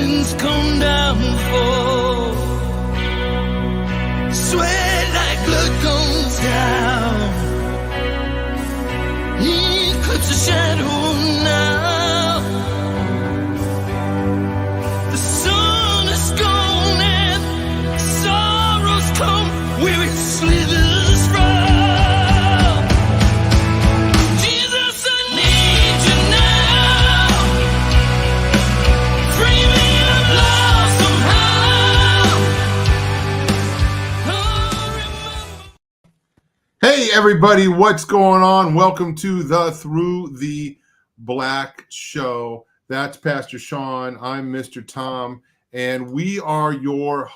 winds come down for, sweat like blood goes down. He clips a shadow now. The sun is gone and sorrows come where it slithers from. Jesus, I need you now. Free me of love somehow. Hey everybody, what's going on? Welcome to the Through the Black Show. That's Pastor Shawn. I'm Mr. Tom, and we are your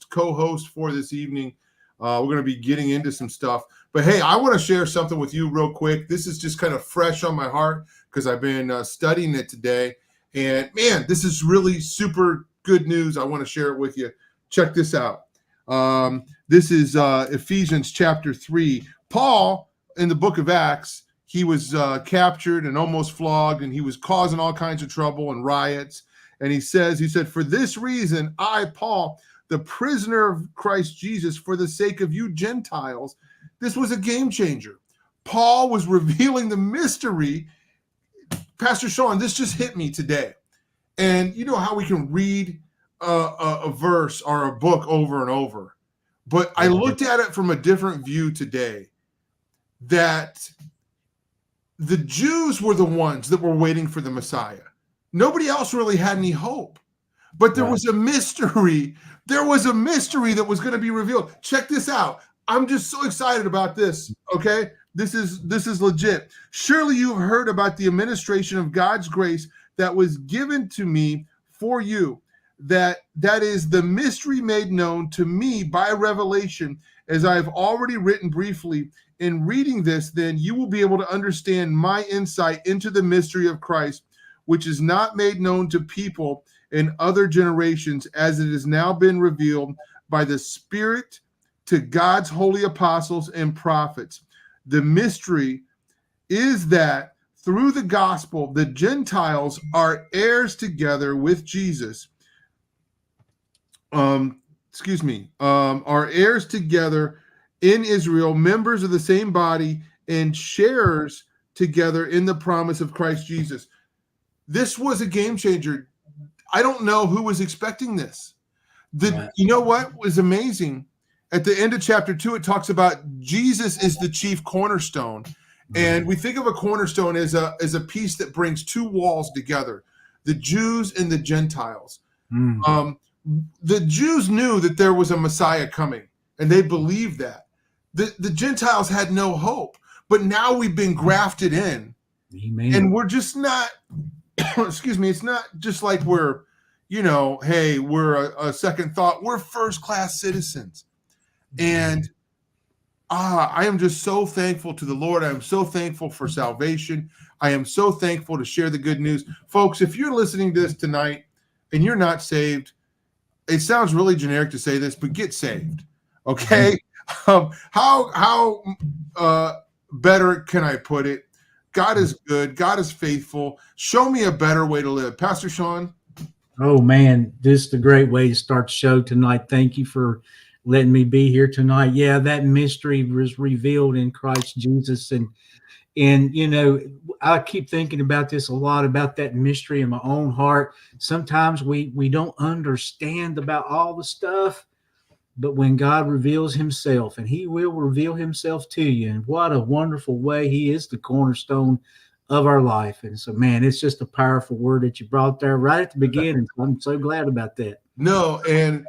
co-host for this evening. We're going to be getting into some stuff. But hey, I want to share something with you real quick. This is just kind of fresh on my heart because I've been studying it today. And man, this is really super good news. I want to share it with you. Check this out. This is Ephesians chapter 3. Paul, in the book of Acts, he was captured and almost flogged, and he was causing all kinds of trouble and riots. And he said, for this reason, I, Paul, the prisoner of Christ Jesus, for the sake of you Gentiles. This was a game changer. Paul was revealing the mystery. Pastor Shawn, this just hit me today. And you know how we can read a verse or a book over and over. But I looked at it from a different view today, that the Jews were the ones that were waiting for the Messiah. Nobody else really had any hope. But there was a mystery. There was a mystery that was going to be revealed. Check this out. I'm just so excited about this, okay? This is legit. Surely you've heard about the administration of God's grace that was given to me for you. That is the mystery made known to me by revelation, as I have already written briefly. In reading this, then, you will be able to understand my insight into the mystery of Christ, which is not made known to people in other generations, as it has now been revealed by the Spirit to God's holy apostles and prophets. The mystery is that through the gospel, the Gentiles are heirs together with Jesus. Are heirs together in Israel, members of the same body, and sharers together in the promise of Christ Jesus. This was a game changer. I don't know who was expecting this. You know what was amazing? At the end of chapter 2, it talks about Jesus is the chief cornerstone. And we think of a cornerstone as a piece that brings two walls together, the Jews and the Gentiles. The Jews knew that there was a Messiah coming, and they believed that. The Gentiles had no hope, but now we've been grafted in. Amen. And we're just not, it's not just like we're, hey, we're a second thought. We're first-class citizens. And I am just so thankful to the Lord. I am so thankful for salvation. I am so thankful to share the good news. Folks, if you're listening to this tonight and you're not saved, it sounds really generic to say this, but get saved, okay? How better can I put it? God is good. God is faithful. Show me a better way to live. Pastor Shawn? Oh, man, this is a great way to start the show tonight. Thank you for letting me be here tonight. Yeah, that mystery was revealed in Christ Jesus. And I keep thinking about this a lot, about that mystery in my own heart. Sometimes we don't understand about all the stuff, but when God reveals himself, and he will reveal himself to you, and what a wonderful way. He is the cornerstone of our life. And so, man, it's just a powerful word that you brought there right at the beginning. I'm so glad about that. No, and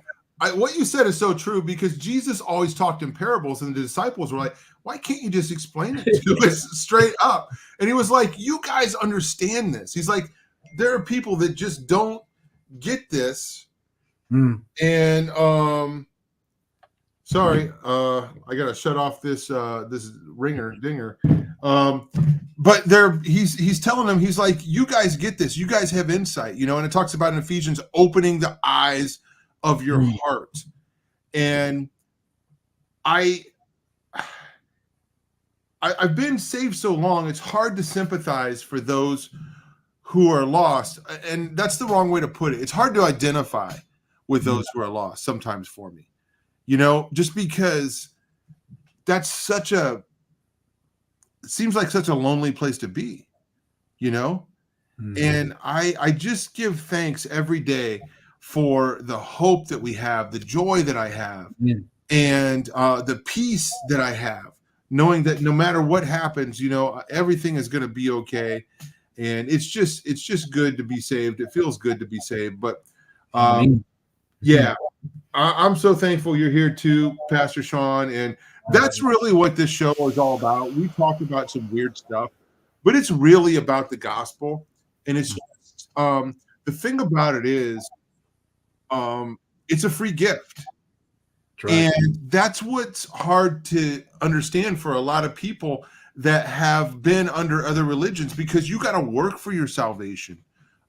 what you said is so true, because Jesus always talked in parables, and the disciples were like, why can't you just explain it to us straight up? And he was like, you guys understand this. He's like, there are people that just don't get this. And sorry, I gotta shut off this dinger. But he's telling them, he's like, you guys get this, you guys have insight, and it talks about in Ephesians opening the eyes of your heart. And I've been saved so long, it's hard to sympathize for those who are lost, and that's the wrong way to put it. It's hard to identify with those who are lost sometimes for me, just because that's it seems like such a lonely place to be, and I just give thanks every day for the hope that we have, the joy that I have, and the peace that I have, knowing that no matter what happens, everything is going to be okay. And it's just good to be saved. It feels good to be saved. But yeah, I'm so thankful you're here too, Pastor Shawn. And that's really what this show is all about. We talk about some weird stuff, but it's really about the gospel. And it's just, the thing about it is, it's a free gift. Right. And that's what's hard to understand for a lot of people that have been under other religions, because you got to work for your salvation.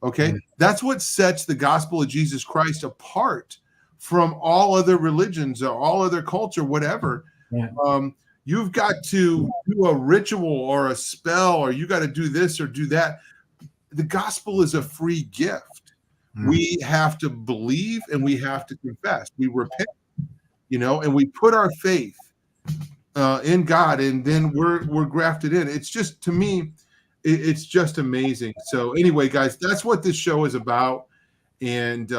Okay. Mm-hmm. That's what sets the gospel of Jesus Christ apart from all other religions or all other culture, whatever. Yeah. You've got to do a ritual or a spell, or you got to do this or do that. The gospel is a free gift. Mm-hmm. We have to believe and we have to confess. We repent, and we put our faith in God, and then we're grafted in. It's just, to me, it's just amazing. So anyway, guys, that's what this show is about. And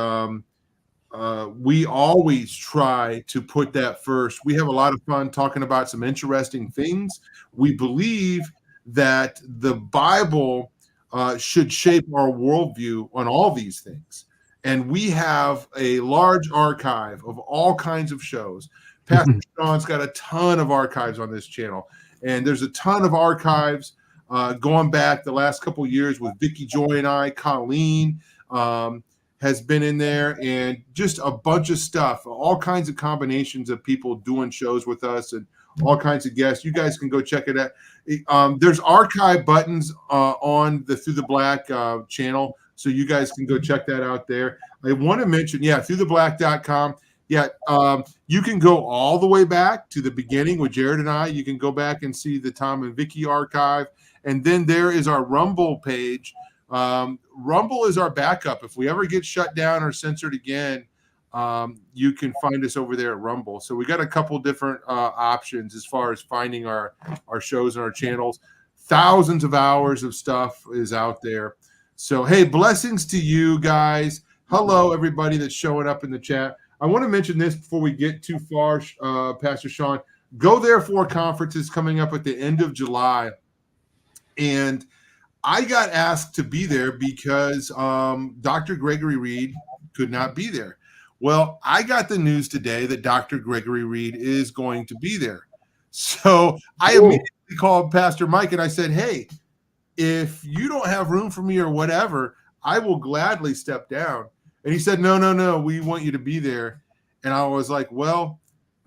we always try to put that first. We have a lot of fun talking about some interesting things. We believe that the Bible should shape our worldview on all these things. And we have a large archive of all kinds of shows. Pastor Shawn's got a ton of archives on this channel. And there's a ton of archives going back the last couple of years with Vicky Joy and I. Colleen has been in there, and just a bunch of stuff, all kinds of combinations of people doing shows with us and all kinds of guests. You guys can go check it out. There's archive buttons on the Through the Black channel, so you guys can go check that out there. I want to mention, throughtheblack.com. You can go all the way back to the beginning with Jared and I. You can go back and see the Tom and Vicky archive. And then there is our Rumble page. Rumble is our backup. If we ever get shut down or censored again, you can find us over there at Rumble. So we got a couple different options as far as finding our shows and our channels. Thousands of hours of stuff is out there. So, hey, blessings to you guys. Hello, everybody that's showing up in the chat. I want to mention this before we get too far, Pastor Shawn. Go Therefore conference is coming up at the end of July. And I got asked to be there because Dr. Gregory Reed could not be there. Well, I got the news today that Dr. Gregory Reed is going to be there. So I immediately called Pastor Mike and I said, hey, if you don't have room for me or whatever, I will gladly step down. And he said, no, we want you to be there. And I was like, well,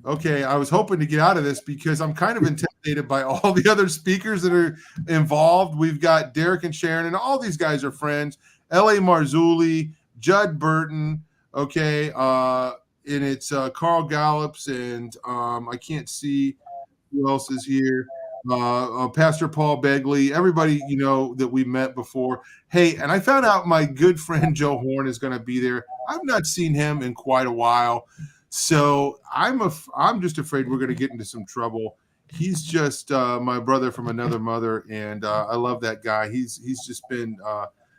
okay. I was hoping to get out of this because I'm kind of intimidated by all the other speakers that are involved. We've got Derek and Sharon, and all these guys are friends. L.A. Marzulli, Judd Burton, okay. And it's Carl Gallops, and I can't see who else is here. Pastor Paul Begley, everybody, that we met before. Hey, and I found out my good friend Joe Horn is going to be there. I've not seen him in quite a while. So I'm just afraid we're going to get into some trouble. He's just my brother from another mother, and I love that guy. He's just been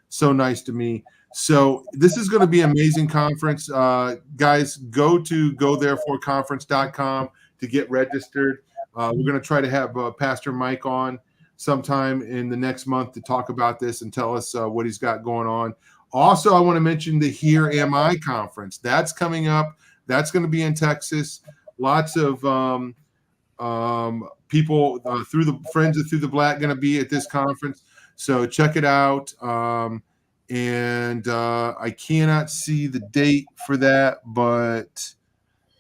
so nice to me. So this is going to be an amazing conference. Guys, go to gothereforeconference.com to get registered. We're going to try to have Pastor Mike on sometime in the next month to talk about this and tell us what he's got going on. Also, I want to mention the Here Am I conference. That's coming up. That's going to be in Texas. Lots of people through the Friends of Through the Black going to be at this conference. So check it out. And I cannot see the date for that, but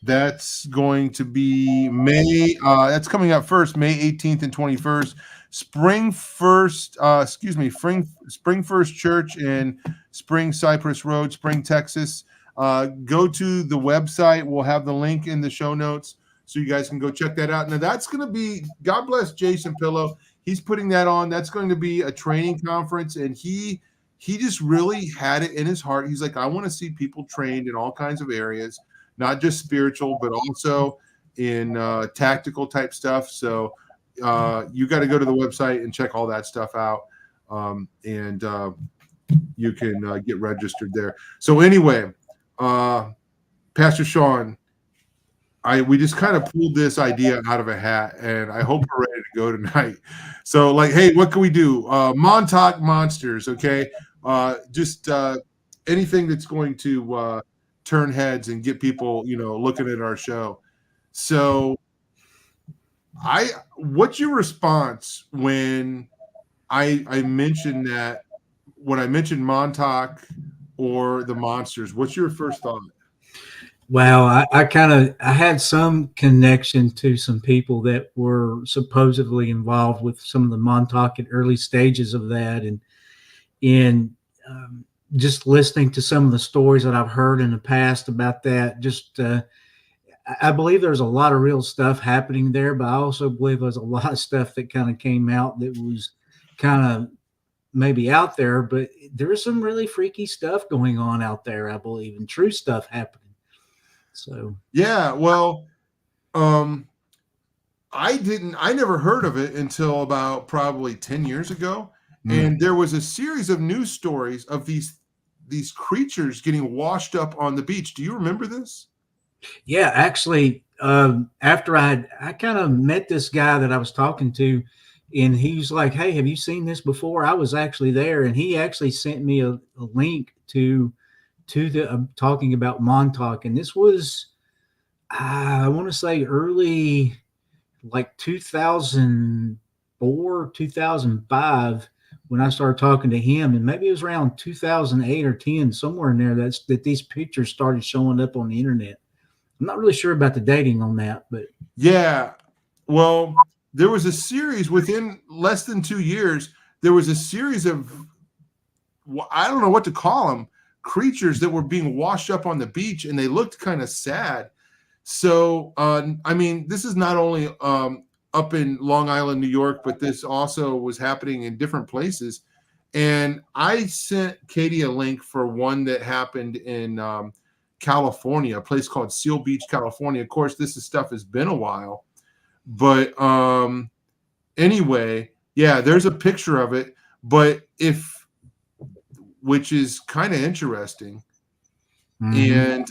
that's going to be May. That's coming up first, May 18th and 21st. Spring First Church in Spring Cypress Road, Spring, Texas. Go to the website. We'll have the link in the show notes so you guys can go check that out. Now that's going to be, God bless Jason Pillow. He's putting that on. That's going to be a training conference, and he he just really had it in his heart. He's like, I want to see people trained in all kinds of areas, not just spiritual, but also in tactical type stuff. So you got to go to the website and check all that stuff out. And you can get registered there. So anyway, Pastor Shawn, we just kind of pulled this idea out of a hat, and I hope we're ready to go tonight. So, like, hey, what can we do? Montauk monsters, okay? Just anything that's going to turn heads and get people, looking at our show. So, what's your response when I mentioned that? When I mentioned Montauk or the monsters, what's your first thought? Well, I had some connection to some people that were supposedly involved with some of the Montauk at early stages of that, and just listening to some of the stories that I've heard in the past about that. Just I believe there's a lot of real stuff happening there, but I also believe there's a lot of stuff that kind of came out that was kind of maybe out there, but there's some really freaky stuff going on out there, I believe, and true stuff happening. So yeah, well, I never heard of it until about probably 10 years ago. And there was a series of news stories of these creatures getting washed up on the beach. Do you remember this? Yeah, actually, after I kind of met this guy that I was talking to, and he was like, "Hey, have you seen this before?" I was actually there, and he actually sent me a link to the talking about Montauk, and this was I want to say early, like 2004, 2005, when I started talking to him, and maybe it was around 2008 or 10, somewhere in there. That these pictures started showing up on the internet. I'm not really sure about the dating on that, but yeah, well, there was a series within less than 2 years. There was a series of, I don't know what to call them, creatures that were being washed up on the beach, and they looked kind of sad. So, I mean, this is not only up in Long Island, New York, but this also was happening in different places. And I sent Katie a link for one that happened in California, a place called Seal Beach, California. Of course, stuff has been a while. But anyway, yeah, there's a picture of it, but which is kind of interesting. And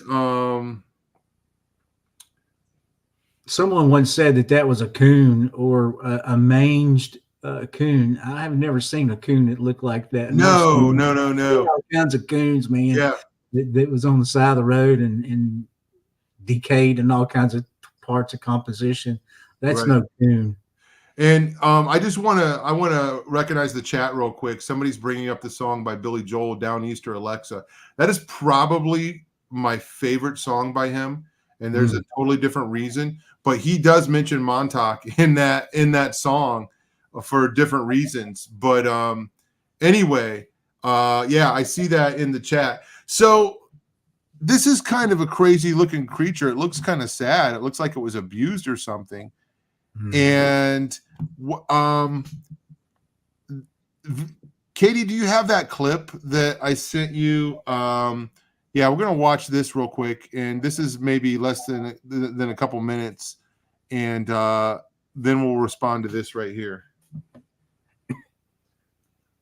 someone once said that was a coon or a manged coon. I have never seen a coon that looked like that. No. All kinds of coons, man. Yeah. That was on the side of the road and decayed in all kinds of parts of composition. That's right. No coon. And I want to recognize the chat real quick. Somebody's bringing up the song by Billy Joel, Down Easter Alexa. That is probably my favorite song by him, and there's a totally different reason. But he does mention Montauk in that song for different reasons. But anyway, yeah, I see that in the chat. So this is kind of a crazy looking creature. It looks kind of sad. It looks like it was abused or something. And Katie, do you have that clip that I sent you? Yeah, we're gonna watch this real quick, and this is maybe less than a couple minutes, and then we'll respond to this right here.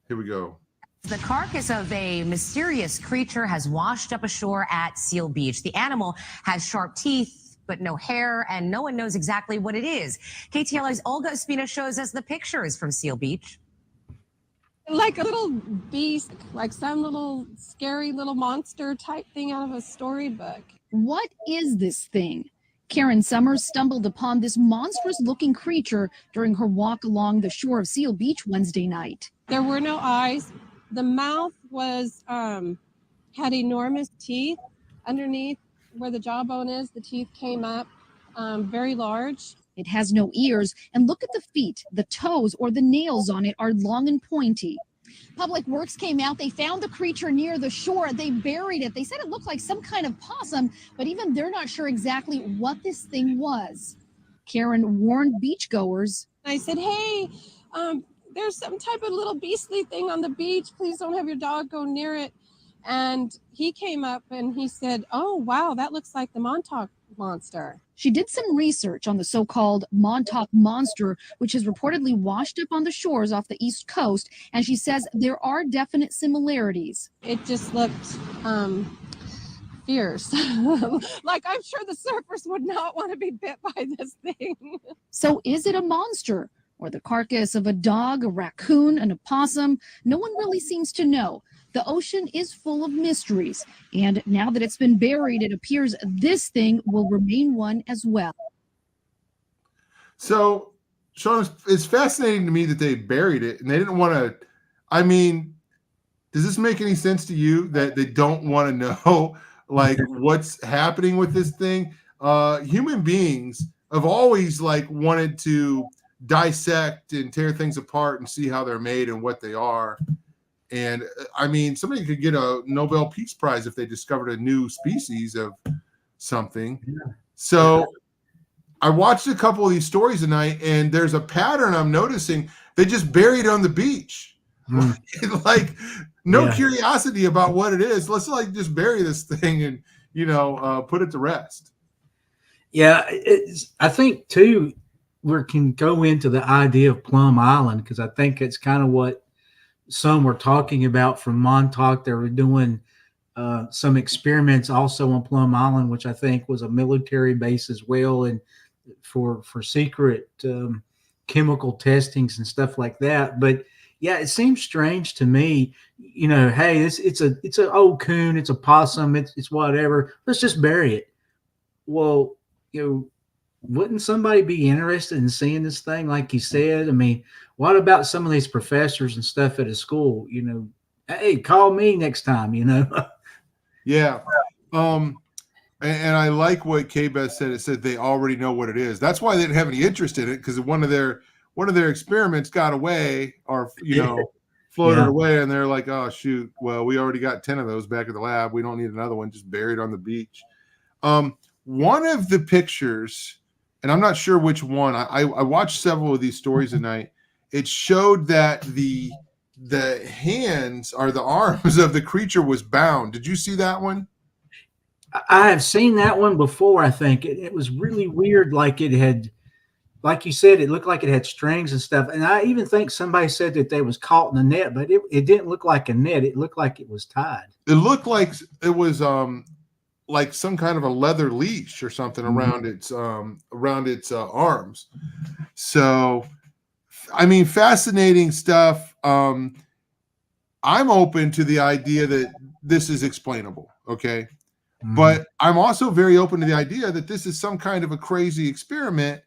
Here we go. The carcass of a mysterious creature has washed up ashore at Seal Beach. The animal has sharp teeth, but no hair, and no one knows exactly what it is. KTLA's Olga Espina shows us the pictures from Seal Beach. Like a little beast, like some little scary little monster type thing out of a storybook. What is this thing? Karen Summers stumbled upon this monstrous-looking creature during her walk along the shore of Seal Beach Wednesday night. There were no eyes. The mouth was had enormous teeth underneath where the jawbone is. The teeth came up very large. It has no ears, and look at the feet. The toes or the nails on it are long and pointy. Public Works came out. They found the creature near the shore. They buried it. They said it looked like some kind of possum, but even they're not sure exactly what this thing was. Karen warned beachgoers. I said, hey, there's some type of little beastly thing on the beach. Please don't have your dog go near it. And he came up and he said, oh, wow, that looks like the Montauk monster. She did some research on the so-called Montauk monster, which has reportedly washed up on the shores off the East Coast, and she says there are definite similarities. It just looked fierce. Like, I'm sure the surfers would not want to be bit by this thing. So is it a monster, or the carcass of a dog, a raccoon, an opossum? No one really seems to know. The ocean is full of mysteries, and now that it's been buried, it appears this thing will remain one as well. So, Shawn, it's fascinating to me that they buried it and they didn't want to. I mean, does this make any sense to you that they don't want to know like what's happening with this thing? Human beings have always like wanted to dissect and tear things apart and see how they're made and what they are. And I mean, somebody could get a Nobel Peace Prize if they discovered a new species of something. Yeah. So I watched a couple of these stories tonight, and there's a pattern I'm noticing. They just bury it on the beach. Like no curiosity about what it is. Let's like just bury this thing and, put it to rest. Yeah. I think too, we can go into the idea of Plum Island, because I think it's kind of what some were talking about from Montauk. They were doing some experiments also on Plum Island, which I think was a military base as well, and for secret chemical testings and stuff like that. But yeah, it seems strange to me. Hey, it's an old coon, it's a possum, it's whatever. Let's just bury it. Well, wouldn't somebody be interested in seeing this thing, like you said? I mean, what about some of these professors and stuff at a school? Hey, call me next time, Yeah. And I like what K-Beth said. It said they already know what it is. That's why they didn't have any interest in it, because one of their experiments got away, or floated away, and they're like, oh shoot, well, we already got 10 of those back at the lab. We don't need another one, just buried on the beach. One of the pictures, and I'm not sure which one, I watched several of these stories tonight. It showed that the hands or the arms of the creature was bound. Did you see that one? I have seen that one before. I think it was really weird. Like it had, like you said, it looked like it had strings and stuff. And I even think somebody said that they was caught in a net, but it didn't look like a net. It looked like it was tied. It looked like it was like some kind of a leather leash or something around its arms. So, I mean, fascinating stuff. I'm open to the idea that this is explainable. Okay. But I'm also very open to the idea that this is some kind of a crazy experiment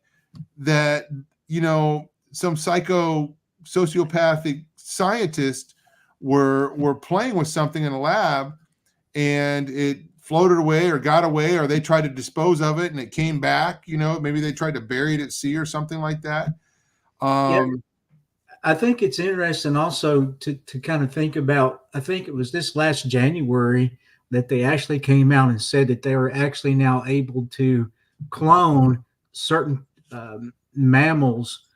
that, some sociopathic scientists were playing with something in a lab, and it floated away or got away, or they tried to dispose of it and it came back. Maybe they tried to bury it at sea or something like that. I think it's interesting also to kind of think about, I think it was this last January that they actually came out and said that they were actually now able to clone certain mammals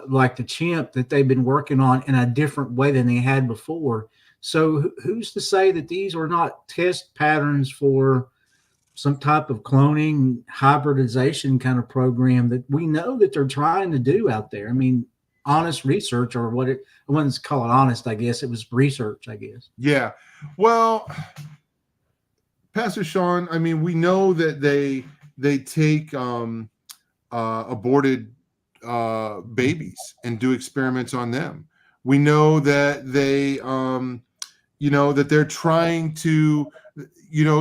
like the chimp that they've been working on in a different way than they had before. So who's to say that these are not test patterns for some type of cloning, hybridization kind of program that we know that they're trying to do out there? I mean, honest research, or I wouldn't call it honest, I guess. It was research, I guess. Yeah. Well, Pastor Shawn, I mean, we know that they take aborted babies and do experiments on them. We know that they, that they're trying to,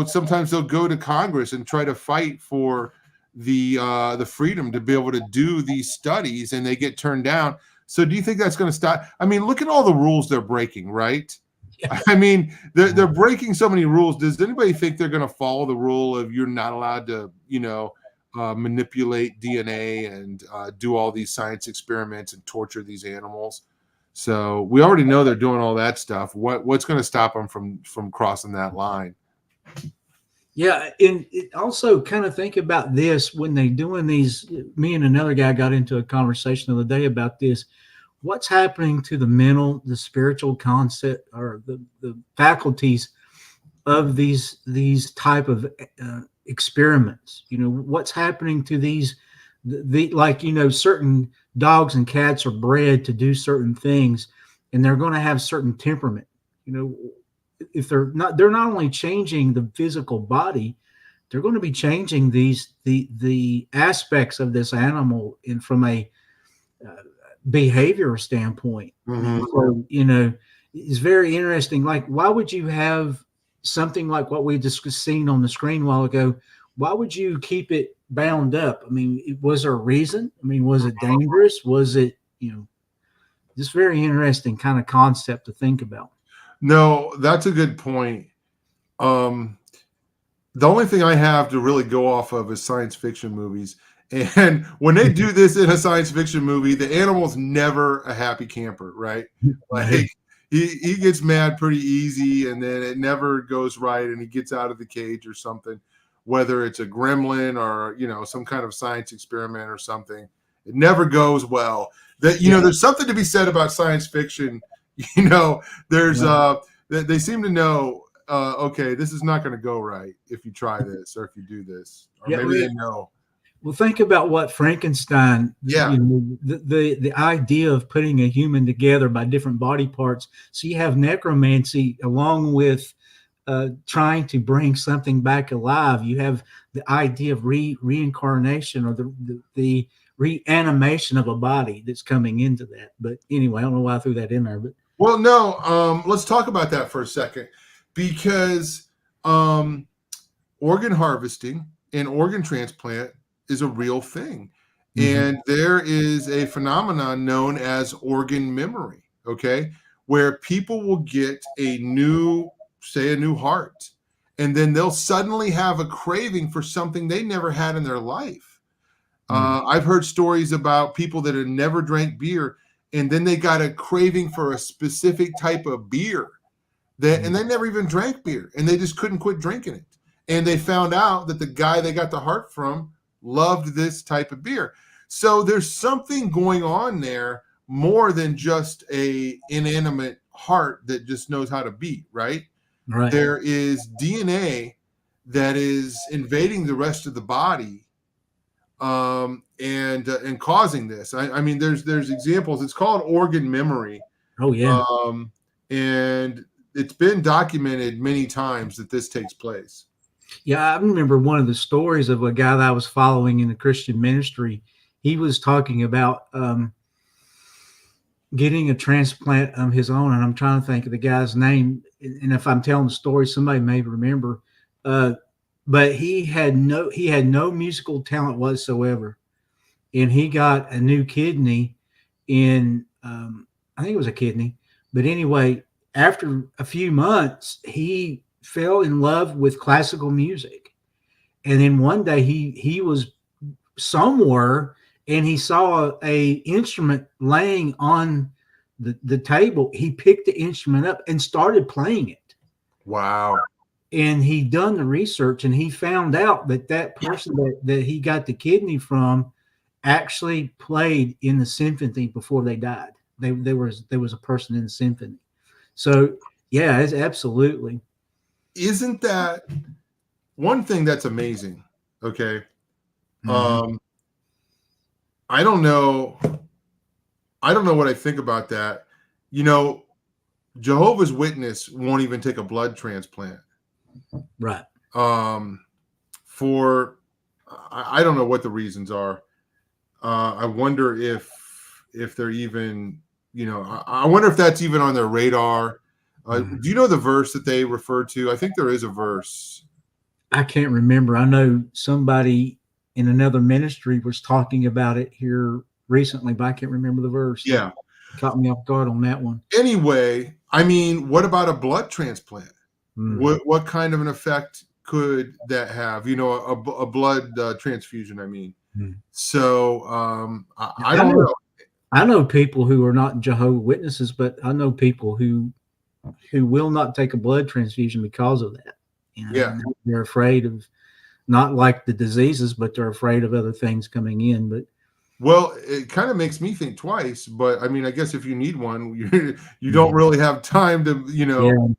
sometimes they'll go to Congress and try to fight for the freedom to be able to do these studies, and they get turned down. So do you think that's going to stop? I mean, look at all the rules they're breaking, right? Yeah. I mean, they're breaking so many rules. Does anybody think they're going to follow the rule of you're not allowed to, manipulate DNA and do all these science experiments and torture these animals? So we already know they're doing all that stuff. What's going to stop them from crossing that line? Yeah, and it also kind of think about this when they doing these. Me and another guy got into a conversation the other day about this. what's happening to the mental, the spiritual concept, or the faculties of these type of experiments? What's happening to these, like, certain dogs and cats are bred to do certain things, and they're going to have certain temperament. If they're not only changing the physical body, they're going to be changing the aspects of this animal from a behavior standpoint. Mhm. So, it's very interesting. Like, why would you have something like what we just seen on the screen a while ago? Why would you keep it bound up? I mean, was there a reason? I mean, was it dangerous? Was it, just very interesting kind of concept to think about. No, that's a good point. The only thing I have to really go off of is science fiction movies. And when they do this in a science fiction movie, the animal's never a happy camper, right? Like he gets mad pretty easy, and then it never goes right, and he gets out of the cage or something, whether it's a gremlin or some kind of science experiment or something. It never goes well. There's something to be said about science fiction. There's they seem to know, okay, this is not going to go right if you try this or if you do this, or maybe they know. Well, think about what Frankenstein, the idea of putting a human together by different body parts. So you have necromancy along with trying to bring something back alive. You have the idea of reincarnation, or the reanimation of a body that's coming into that. But anyway, I don't know why I threw that in there. But well, no, let's talk about that for a second, because organ harvesting and organ transplant is a real thing. And there is a phenomenon known as organ memory, okay, where people will get a new heart, and then they'll suddenly have a craving for something they never had in their life. I've heard stories about people that had never drank beer, and then they got a craving for a specific type of beer and they never even drank beer, and they just couldn't quit drinking it. And they found out that the guy they got the heart from loved this type of beer. So there's something going on there more than just a inanimate heart that just knows how to beat, right? Right. There is DNA that is invading the rest of the body, and causing this. I mean, there's examples. It's called organ memory. Oh yeah. And it's been documented many times that this takes place. Yeah, I remember one of the stories of a guy that I was following in the Christian ministry. He was talking about getting a transplant of his own, and I'm trying to think of the guy's name. And if I'm telling the story, somebody may remember. But he had no musical talent whatsoever, and he got a new kidney in I think it was a kidney. But anyway, after a few months, he fell in love with classical music. And then one day he was somewhere and he saw a instrument laying on the table. He picked the instrument up and started playing it. Wow. And he done the research, and he found out that person that he got the kidney from actually played in the symphony before they died. There was a person in the symphony. So yeah, it's absolutely. Isn't that one thing that's amazing? Okay. I don't know what I think about that. Jehovah's Witness won't even take a blood transplant. Right. For I don't know what the reasons are. I wonder if they're even, I wonder if that's even on their radar. Do you know the verse that they refer to? I think there is a verse. I can't remember. I know somebody in another ministry was talking about it here recently, but I can't remember the verse. Yeah. Caught me off guard on that one. Anyway, I mean, what about a blood transplant? What kind of an effect could that have? A blood transfusion, I mean. So I don't know. I know people who are not Jehovah's Witnesses, but I know people who will not take a blood transfusion because of that. Yeah. They're afraid of, not like the diseases, but they're afraid of other things coming in. But Well, it kind of makes me think twice, but I mean, I guess if you need one, you don't really have time to,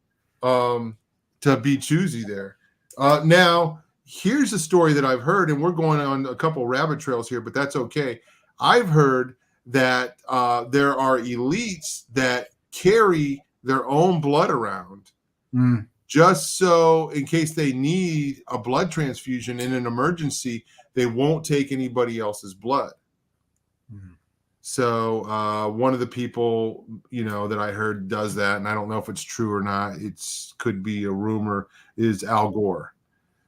to be choosy there. Now, here's a story that I've heard, and we're going on a couple rabbit trails here, but that's okay. I've heard that there are elites that carry their own blood around just so in case they need a blood transfusion in an emergency, they won't take anybody else's blood. So one of the people, that I heard does that, and I don't know if it's true or not. It's could be a rumor, is Al Gore.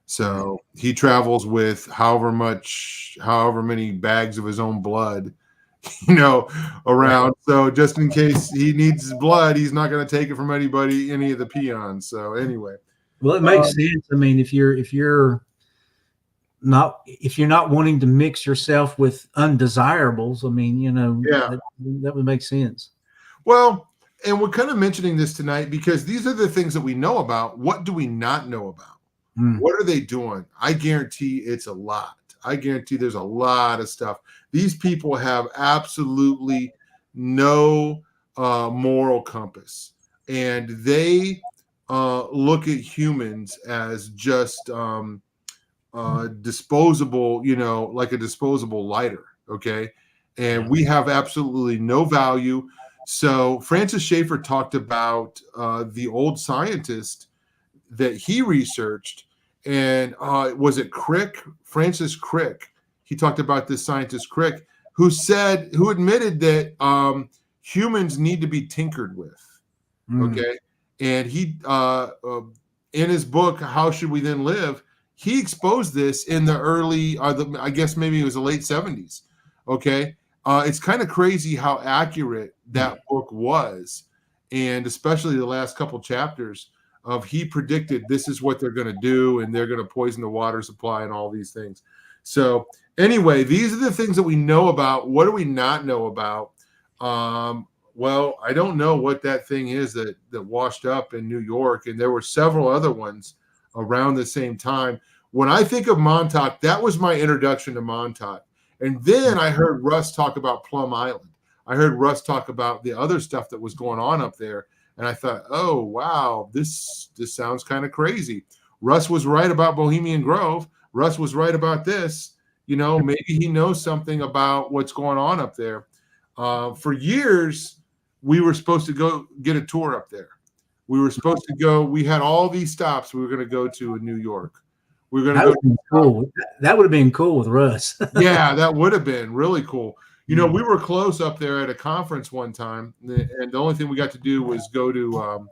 So he travels with however many bags of his own blood, around. So just in case he needs his blood, he's not going to take it from any of the peons. So anyway. Well, it makes sense. I mean, if you're not wanting to mix yourself with undesirables, I mean, that would make sense. Well, and we're kind of mentioning this tonight because these are the things that we know about. What do we not know about? What are they doing? I guarantee it's a lot. I guarantee there's a lot of stuff. These people have absolutely no moral compass, and they look at humans as just disposable, like a disposable lighter. Okay. And we have absolutely no value. So Francis Schaeffer talked about the old scientist that he researched, and was it Crick? Francis Crick. He talked about this scientist Crick, who admitted that humans need to be tinkered with. Okay. And he in his book, How Should We Then Live? He exposed this in the early, I guess maybe it was the late 70s. Okay. It's kind of crazy how accurate that book was. And especially the last couple chapters he predicted this is what they're going to do, and they're going to poison the water supply and all these things. So anyway, these are the things that we know about. What do we not know about? Well, I don't know what that thing is that washed up in New York, and there were several other ones around the same time. When I think of Montauk, that was my introduction to Montauk. And then I heard Russ talk about Plum Island. I heard Russ talk about the other stuff that was going on up there. And I thought, oh, wow, this sounds kind of crazy. Russ was right about Bohemian Grove. Russ was right about this. Maybe he knows something about what's going on up there. For years, we were supposed to go get a tour up there. We were supposed to go. We had all these stops we were going to go to in New York. We were going to go. Cool. That would have been cool with Russ. Yeah, that would have been really cool. We were close up there at a conference one time, and the only thing we got to do was go to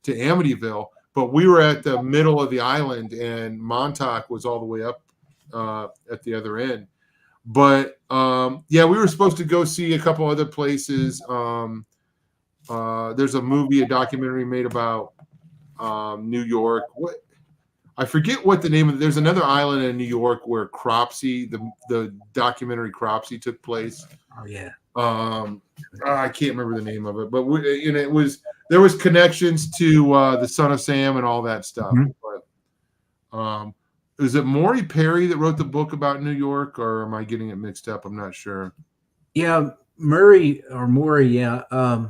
Amityville. But we were at the middle of the island, and Montauk was all the way up at the other end. But we were supposed to go see a couple other places. There's a documentary made about New York. I forget what the name of. There's another island in New York where Cropsey, the documentary Cropsey, took place. Oh yeah. I can't remember the name of it, but there was connections to the Son of Sam and all that stuff. But is it Maury Perry that wrote the book about New York, or am I getting it mixed up? I'm not sure. Yeah, Maury. Yeah.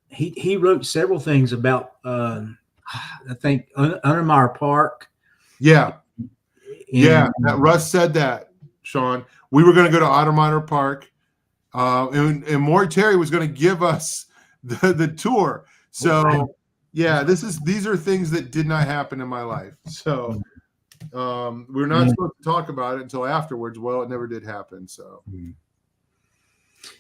He wrote several things about. I think Undermeyer Park. Yeah. Russ said that, Shawn. We were going to go to Ottermeyer Park, and Maury Terry was going to give us the tour. So, these are things that did not happen in my life. So, we're not supposed to talk about it until afterwards. Well, it never did happen. So,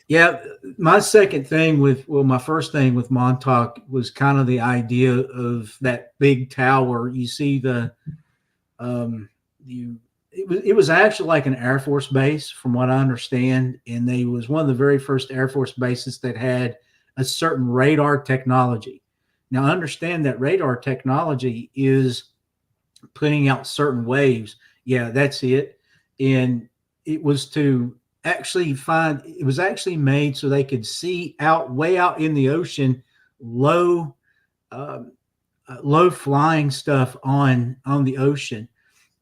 yeah, my first thing with Montauk was kind of the idea of that big tower. You see it was actually like an Air Force base, from what I understand, and they was one of the very first Air Force bases that had a certain radar technology. Now, understand that radar technology is putting out certain waves. Yeah, that's it. And it was actually made so they could see way out in the ocean, low flying stuff on the ocean.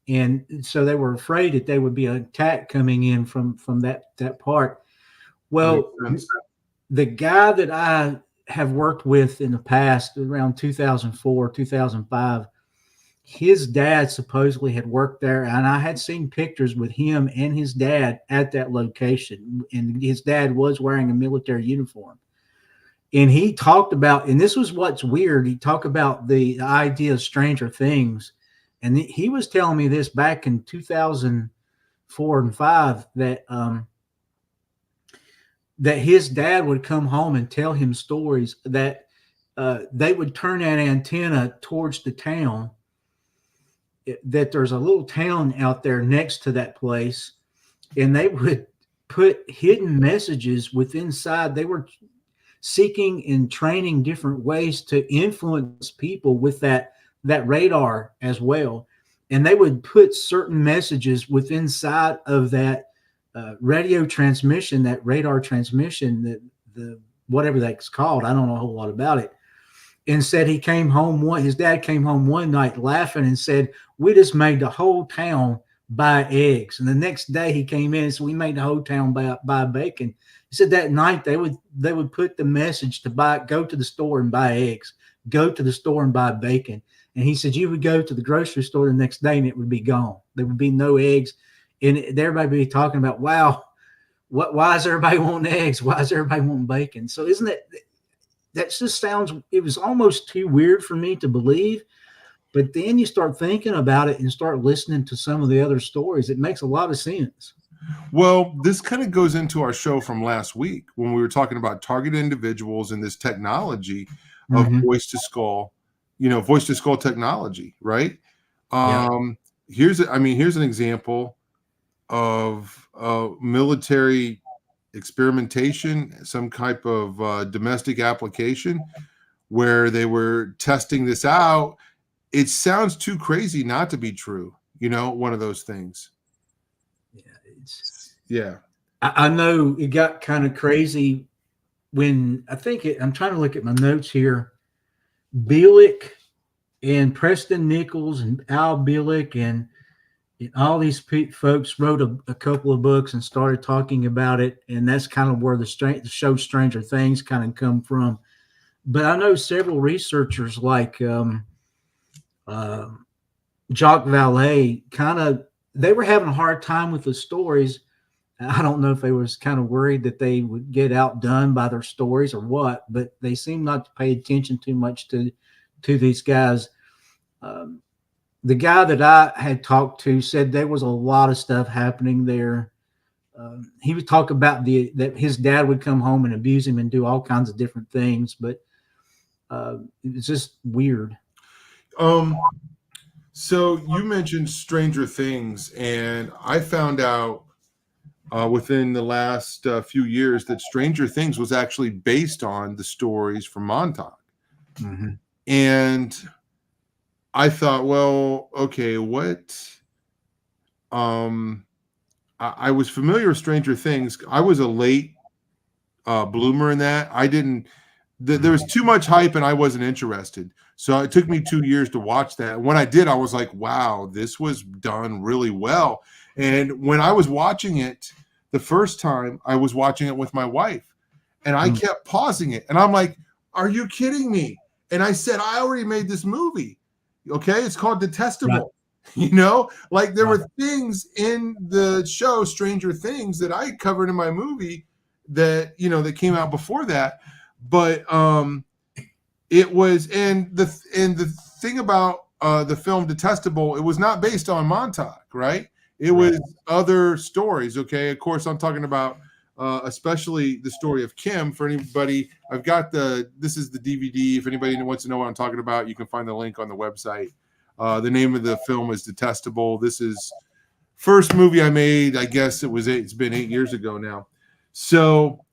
And so they were afraid that there would be an attack coming in from that part. Well, Makes sense. the guy that I have worked with in the past, around 2004, 2005, his dad supposedly had worked there, and I had seen pictures with him and his dad at that location. And his dad was wearing a military uniform. And he talked about, and this was what's weird. He talked about the idea of Stranger Things, and he was telling me this back in 2004 and five that his dad would come home and tell him stories that they would turn that antenna towards the town. That there's a little town out there next to that place, and they would put hidden messages with inside. They were seeking and training different ways to influence people with that radar as well, and they would put certain messages with inside of that radio transmission, that radar transmission, that the whatever that's called. I don't know a whole lot about it. And said his dad came home one night laughing and said, "We just made the whole town buy eggs." And the next day he came in and said, "We made the whole town buy bacon." He said that night they would put the message to go to the store and buy eggs, go to the store and buy bacon. And he said you would go to the grocery store the next day and it would be gone. There would be no eggs. And everybody would be talking about, wow, why is everybody wanting eggs? Why is everybody wanting bacon? So isn't that just sounds, it was almost too weird for me to believe. But then you start thinking about it and start listening to some of the other stories. It makes a lot of sense. Well, this kind of goes into our show from last week when we were talking about targeted individuals and this technology of voice to skull technology, right? Here's an example of military experimentation, some type of domestic application where they were testing this out. It sounds too crazy not to be true, one of those things. Yeah. I know it got kind of crazy when I'm trying to look at my notes here. Billick and Preston Nichols and Al Billick and all these folks wrote a couple of books and started talking about it. And that's kind of where the show Stranger Things kind of come from. But I know several researchers like Jacques Vallée, they were having a hard time with the stories. I don't know if they was kind of worried that they would get outdone by their stories or what, but they seem not to pay attention too much to these guys. The guy that I had talked to said there was a lot of stuff happening there. He would talk about that his dad would come home and abuse him and do all kinds of different things, but it's just weird. So you mentioned Stranger Things, and I found out within the last few years that Stranger Things was actually based on the stories from Montauk. And I thought, well, okay, what? I was familiar with Stranger Things. I was a late bloomer in that. I didn't. There was too much hype, and I wasn't interested. So it took me 2 years to watch that. When I did, I was like, wow, this was done really well. And when I was watching it the first time, I was watching it with my wife, and I kept pausing it. And I'm like, are you kidding me? And I said, I already made this movie. Okay, it's called Detestable. Right. Like there were things in the show Stranger Things that I covered in my movie that that came out before that. But it was, and the thing about the film Detestable, it was not based on Montauk, right? It was other stories. Okay, of course I'm talking about especially the story of Kim. For anybody, I've got this is the DVD. If anybody wants to know what I'm talking about, you can find the link on the website. The name of the film is Detestable. This is first movie I made. I guess it's been 8 years ago now. So,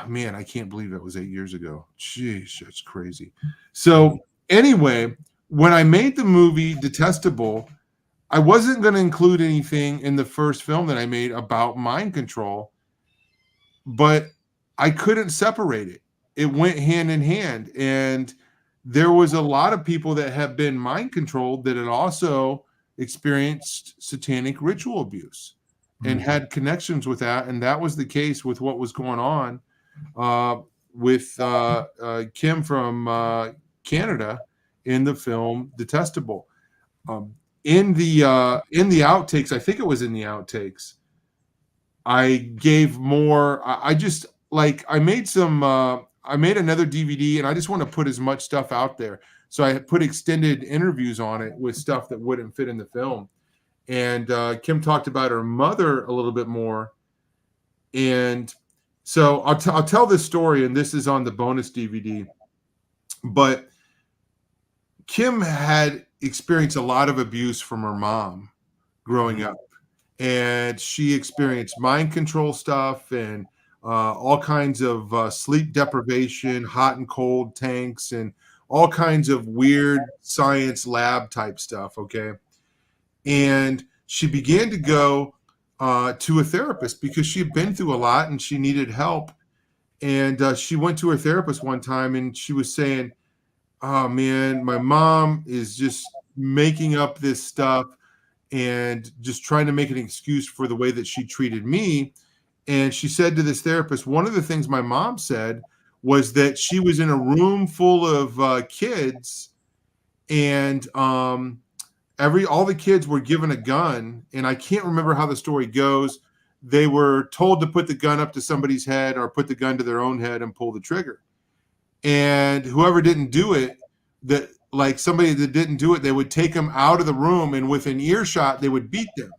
man, I can't believe it was 8 years ago. Jeez, that's crazy. So anyway, when I made the movie Detestable, I wasn't going to include anything in the first film that I made about mind control, but I couldn't separate it. It went hand in hand. And there was a lot of people that have been mind controlled that had also experienced satanic ritual abuse. and had connections with that. And that was the case with what was going on with Kim from Canada in the film Detestable. In the outtakes, I think it was in the outtakes, I gave more. I just like I made some. I made another DVD, and I just want to put as much stuff out there. So I put extended interviews on it with stuff that wouldn't fit in the film. And Kim talked about her mother a little bit more. And so I'll tell this story, and this is on the bonus DVD. But Kim had experienced a lot of abuse from her mom growing up. And she experienced mind control stuff and all kinds of sleep deprivation, hot and cold tanks, and all kinds of weird science lab type stuff. Okay. And she began to go to a therapist because she had been through a lot and she needed help. And she went to her therapist one time and she was saying, "Oh man, my mom is just making up this stuff and just trying to make an excuse for the way that she treated me." And she said to this therapist, one of the things my mom said was that she was in a room full of kids, and all the kids were given a gun, and I can't remember how the story goes. They were told to put the gun up to somebody's head or put the gun to their own head and pull the trigger. And whoever didn't do it, like somebody that didn't do it, they would take them out of the room, and within earshot, they would beat them.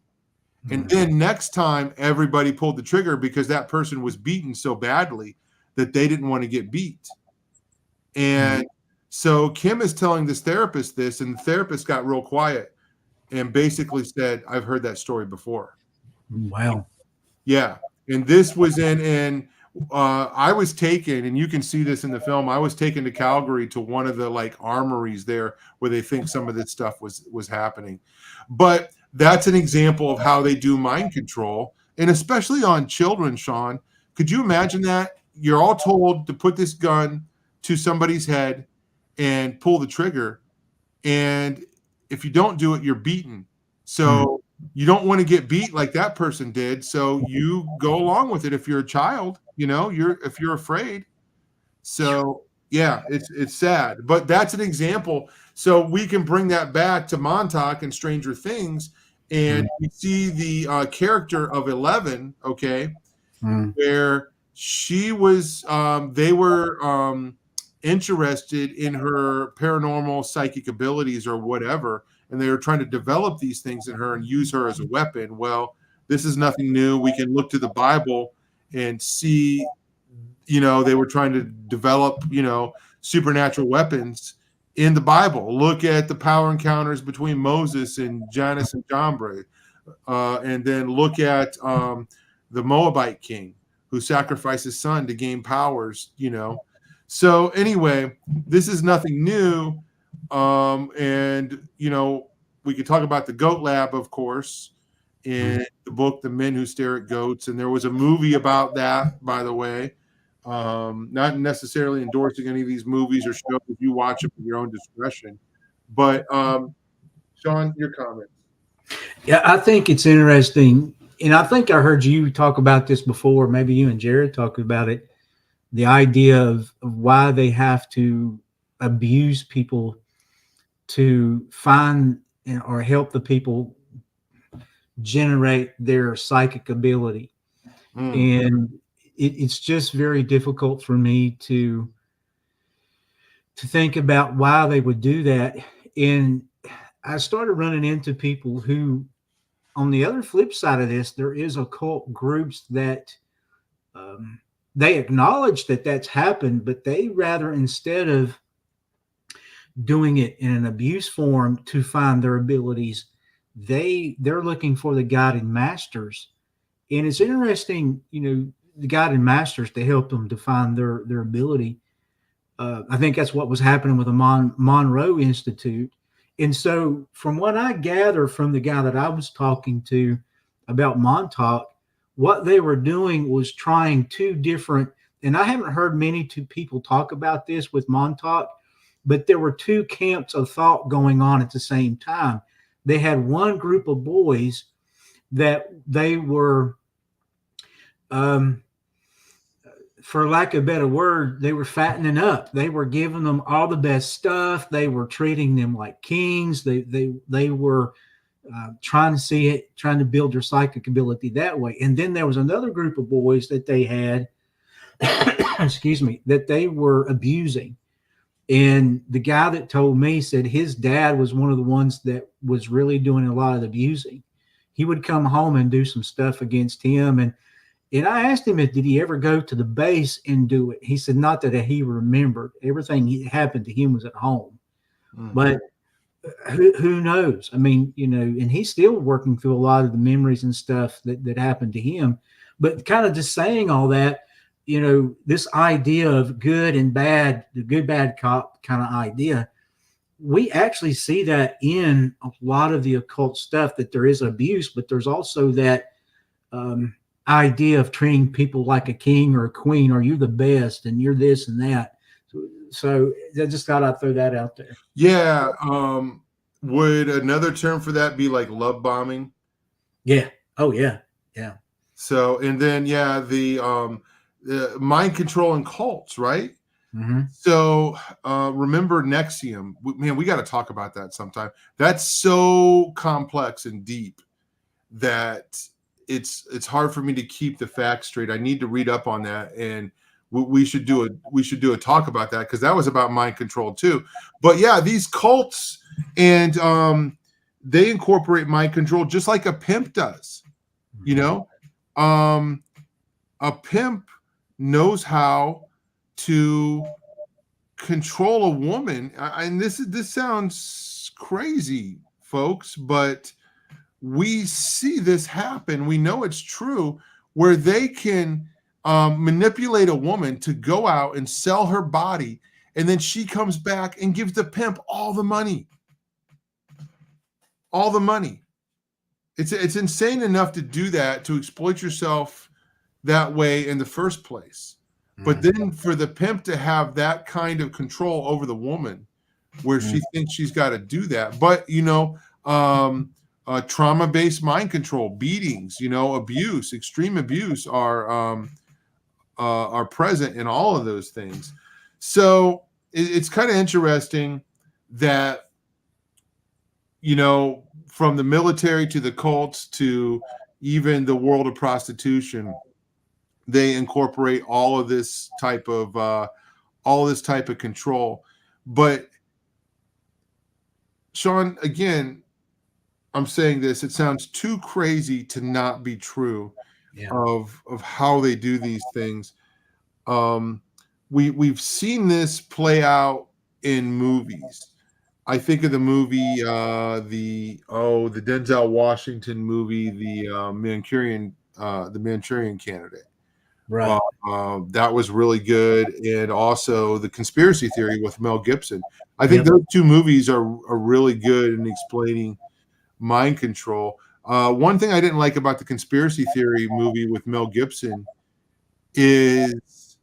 And then next time, everybody pulled the trigger because that person was beaten so badly that they didn't want to get beat. And so Kim is telling this therapist this, and the therapist got real quiet and basically said, "I've heard that story before." Wow. Yeah. And this was I was taken, and you can see this in the film, I was taken to Calgary to one of the like armories there where they think some of this stuff was happening. But that's an example of how they do mind control, and especially on children, Shawn. Could you imagine that? You're all told to put this gun to somebody's head and pull the trigger, and if you don't do it, you're beaten. So you don't want to get beat like that person did, so you go along with it if you're a child, if you're afraid. So yeah, it's sad, but that's an example. So we can bring that back to Montauk and Stranger Things, and we see the character of 11, okay, where she was, they were interested in her paranormal psychic abilities or whatever, and they were trying to develop these things in her and use her as a weapon. Well, this is nothing new. We can look to the Bible and see, they were trying to develop, supernatural weapons in the Bible. Look at the power encounters between Moses and Janus and Jambres. And then look at the Moabite king who sacrificed his son to gain powers, So anyway, this is nothing new. And, we could talk about the Goat Lab, of course, in the book, The Men Who Stare at Goats. And there was a movie about that, by the way. Not necessarily endorsing any of these movies or shows if you watch them at your own discretion. But, Shawn, your comments. Yeah, I think it's interesting. And I think I heard you talk about this before. Maybe you and Jared talked about it. The idea of why they have to abuse people to find or help the people generate their psychic ability. And it's just very difficult for me to think about why they would do that. And I started running into people who, on the other flip side of this, there is occult groups that they acknowledge that that's happened, but they rather, instead of doing it in an abuse form to find their abilities, they're looking for the guiding masters. And it's interesting, the guiding masters to help them define their ability. I think that's what was happening with the Monroe Institute. And so from what I gather from the guy that I was talking to about Montauk, what they were doing was trying two different, and I haven't heard many people talk about this with Montauk, but there were two camps of thought going on at the same time. They had one group of boys that they were, for lack of a better word, they were fattening up. They were giving them all the best stuff. They were treating them like kings. They were trying to build their psychic ability that way. And then there was another group of boys that they had, excuse me, that they were abusing. And the guy that told me said his dad was one of the ones that was really doing a lot of the abusing. He would come home and do some stuff against him. And I asked him, did he ever go to the base and do it? He said, not that he remembered. Everything that happened to him was at home. Mm-hmm. But who knows? I mean, and he's still working through a lot of the memories and stuff that happened to him. But kind of just saying all that, this idea of good and bad, the good, bad cop kind of idea, we actually see that in a lot of the occult stuff, that there is abuse, but there's also that idea of treating people like a king or a queen, or you're the best and you're this and that. So I just thought I'd throw that out there. Yeah. Would another term for that be like love bombing? Yeah. Oh yeah. Yeah. So, and then, yeah, the mind control and cults, right? Mm-hmm. So remember Nexium. Man, we got to talk about that sometime. That's so complex and deep that it's hard for me to keep the facts straight. I need to read up on that, and we should do a talk about that, because that was about mind control too. But yeah, these cults, and they incorporate mind control just like a pimp does. A pimp knows how to control a woman, and this sounds crazy, folks, but we see this happen. We know it's true, where they can manipulate a woman to go out and sell her body, and then she comes back and gives the pimp all the money. All the money. It's insane enough to do that, to exploit yourself that way in the first place. But then for the pimp to have that kind of control over the woman, where she thinks she's got to do that. But, trauma-based mind control, beatings, abuse, extreme abuse are present in all of those things. So it's kind of interesting that, from the military to the cults to even the world of prostitution, they incorporate all of this type of control. But Shawn, again, I'm saying this, it sounds too crazy to not be true. Yeah. of how they do these things. We've seen this play out in movies. I think of the movie, the Denzel Washington movie, the Manchurian Candidate. Right. That was really good. And also The Conspiracy Theory with Mel Gibson. I think those two movies are really good in explaining mind control. One thing I didn't like about the Conspiracy Theory movie with Mel Gibson is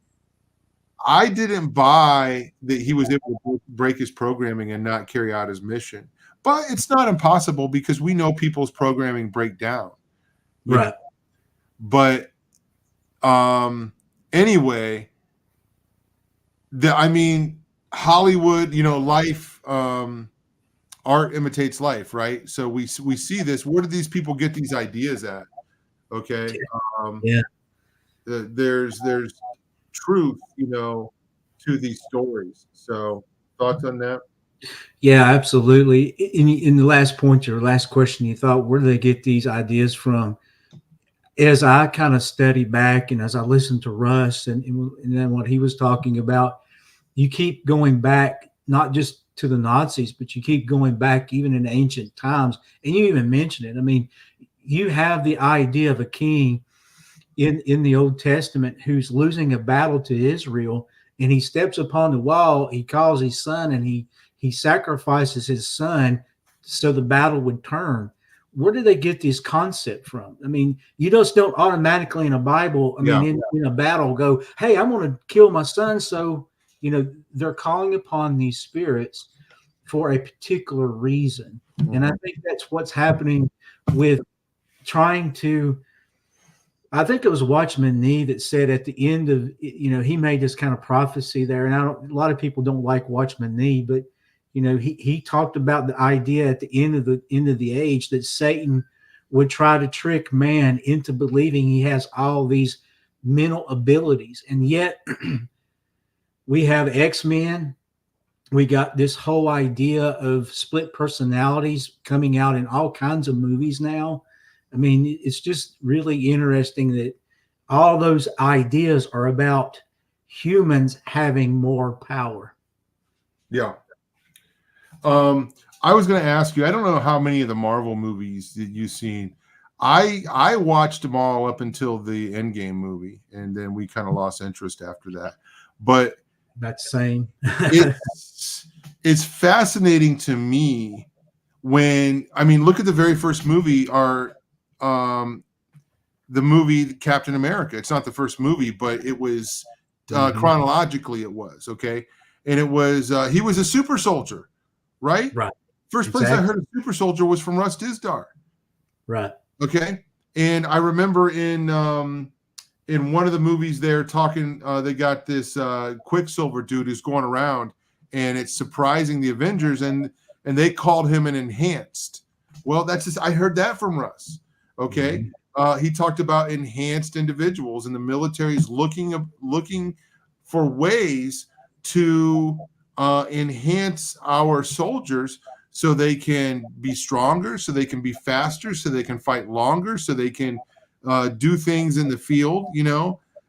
I didn't buy that he was able to break his programming and not carry out his mission. But it's not impossible, because we know people's programming break down. Right. But anyway, Hollywood, life, art imitates life, right? So we see this. Where do these people get these ideas at? Okay. There's truth, to these stories. So thoughts on that? Yeah, absolutely. In the last point, your last question, you thought, where do they get these ideas from? As I kind of study back, and as I listened to Russ and then what he was talking about, you keep going back, not just to the Nazis, but you keep going back even in ancient times. And you even mentioned it. I mean, you have the idea of a king in the Old Testament who's losing a battle to Israel, and he steps upon the wall, he calls his son, and he sacrifices his son so the battle would turn. Where do they get this concept from? I mean, you just don't automatically in a Bible, in a battle go, hey, I'm going to kill my son. So, they're calling upon these spirits for a particular reason. Mm-hmm. And I think that's what's happening with trying to. I think it was Watchman Nee that said at the end of, he made this kind of prophecy there, and a lot of people don't like Watchman Nee, but he talked about the idea at the end of the age that Satan would try to trick man into believing he has all these mental abilities, and yet we have X-Men. We got this whole idea of split personalities coming out in all kinds of movies now. I mean, it's just really interesting that all those ideas are about humans having more power. Yeah. I was going to ask you, I don't know how many of the Marvel movies that you've seen. I watched them all up until the Endgame movie, and then we kind of lost interest after that. But that's saying it's fascinating to me when, I mean, look at the very first movie, the movie Captain America. It's not the first movie, but it was chronologically it was, okay? And it was he was a super soldier, right? Right. First place I heard of super soldier was from Russ Dizdar. Right. Okay. And I remember in one of the movies they're talking, they got this Quicksilver dude who's going around, and it's surprising the Avengers, and they called him an enhanced. Well, that's just, I heard that from Russ. Okay. He talked about enhanced individuals, and the military is looking for ways to enhance our soldiers so they can be stronger, so they can be faster, so they can fight longer, so they can do things in the field,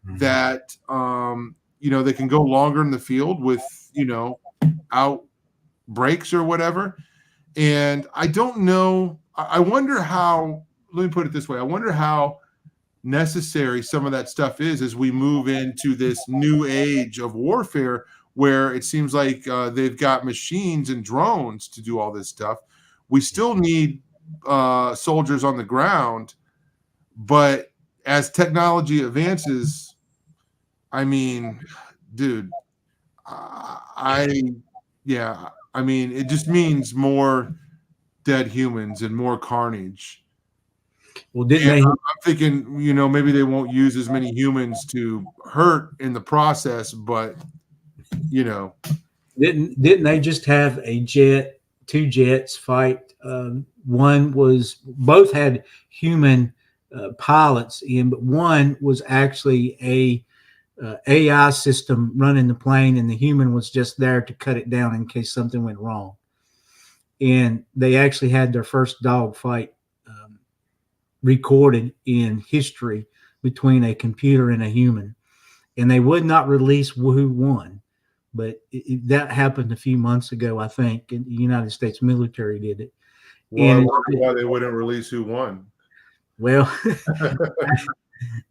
that, they can go longer in the field with, out breaks or whatever. And I don't know. I wonder how, let me put it this way. I wonder how necessary some of that stuff is as we move into this new age of warfare, where it seems like they've got machines and drones to do all this stuff. We still need soldiers on the ground, but as technology advances, I mean, dude, it just means more dead humans and more carnage. Well, I'm thinking, maybe they won't use as many humans to hurt in the process, but didn't they just have two jets fight? Both had human pilots in, but one was actually a AI system running the plane, and the human was just there to cut it down in case something went wrong. And they actually had their first dog fight recorded in history between a computer and a human, and they would not release who won, but that happened a few months ago, I think, and the United States military did it. Well, I wonder why they wouldn't release who won. Well,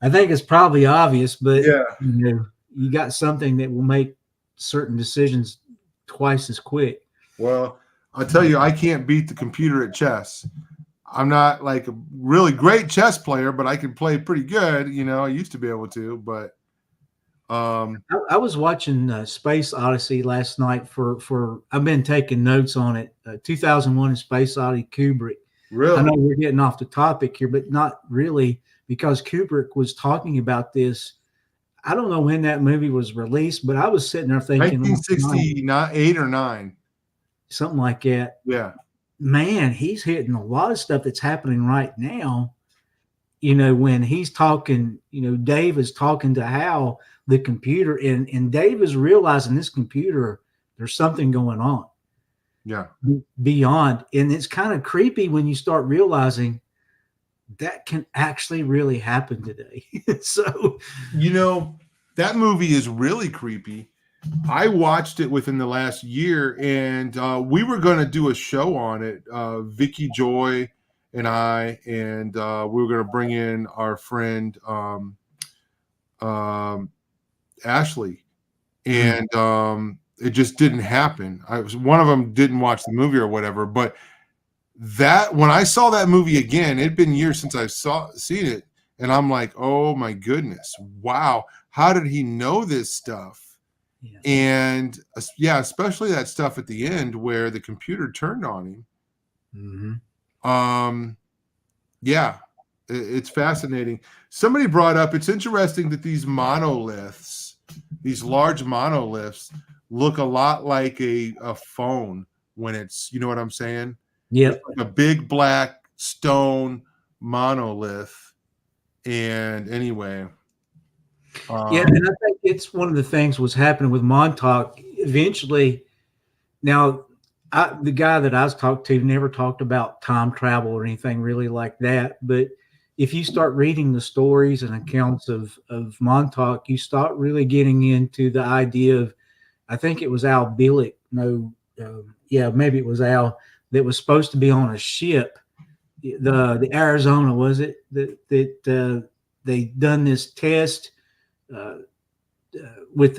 I think it's probably obvious, but yeah, you got something that will make certain decisions twice as quick. Well, I'll tell you, I can't beat the computer at chess. I'm not like a really great chess player, but I can play pretty good. I used to be able to, but I was watching Space Odyssey last night for I've been taking notes on it. 2001: Space Odyssey, Kubrick. Really? I know we're getting off the topic here, but not really, because Kubrick was talking about this. I don't know when that movie was released, but I was sitting there thinking 1968 or 9. Something like that. Yeah. Man, he's hitting a lot of stuff that's happening right now. When he's talking, Dave is talking to Hal, the computer, and Dave is realizing this computer, there's something going on. Yeah. Beyond. And it's kind of creepy when you start realizing that can actually really happen today. So, that movie is really creepy. I watched it within the last year, and we were going to do a show on it. Vicky Joy and I, and we were going to bring in our friend Ashley, and it just didn't happen. One of them didn't watch the movie or whatever, but when I saw that movie again, it'd been years since I've seen it, and I'm like, oh my goodness, wow, how did he know this stuff? Yeah. And especially that stuff at the end where the computer turned on him. Mm-hmm. It's fascinating. Somebody brought up, it's interesting that these monoliths, these large monoliths, look a lot like a phone when it's, you know what I'm saying? Yep. It's like a big black stone monolith. And anyway. Yeah, and I think it's one of the things was happening with Montauk. Eventually, now the guy that I was talked to never talked about time travel or anything really like that. But if you start reading the stories and accounts of Montauk, you start really getting into the idea of, I think it was Al Bielek. No, yeah, maybe it was Al that was supposed to be on a ship. The Arizona, was it that they done this test with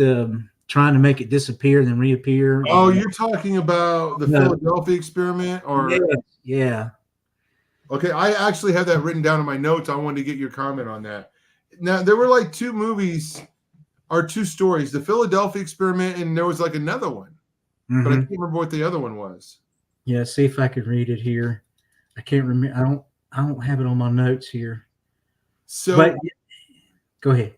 trying to make it disappear and then reappear. Oh, you're talking about the Philadelphia experiment, or yeah. Okay, I actually have that written down in my notes. I wanted to get your comment on that. Now, there were like two movies or two stories: the Philadelphia experiment, and there was like another one, but I can't remember what the other one was. Yeah, see if I could read it here. I can't remember. I don't have it on my notes here. So, but go ahead.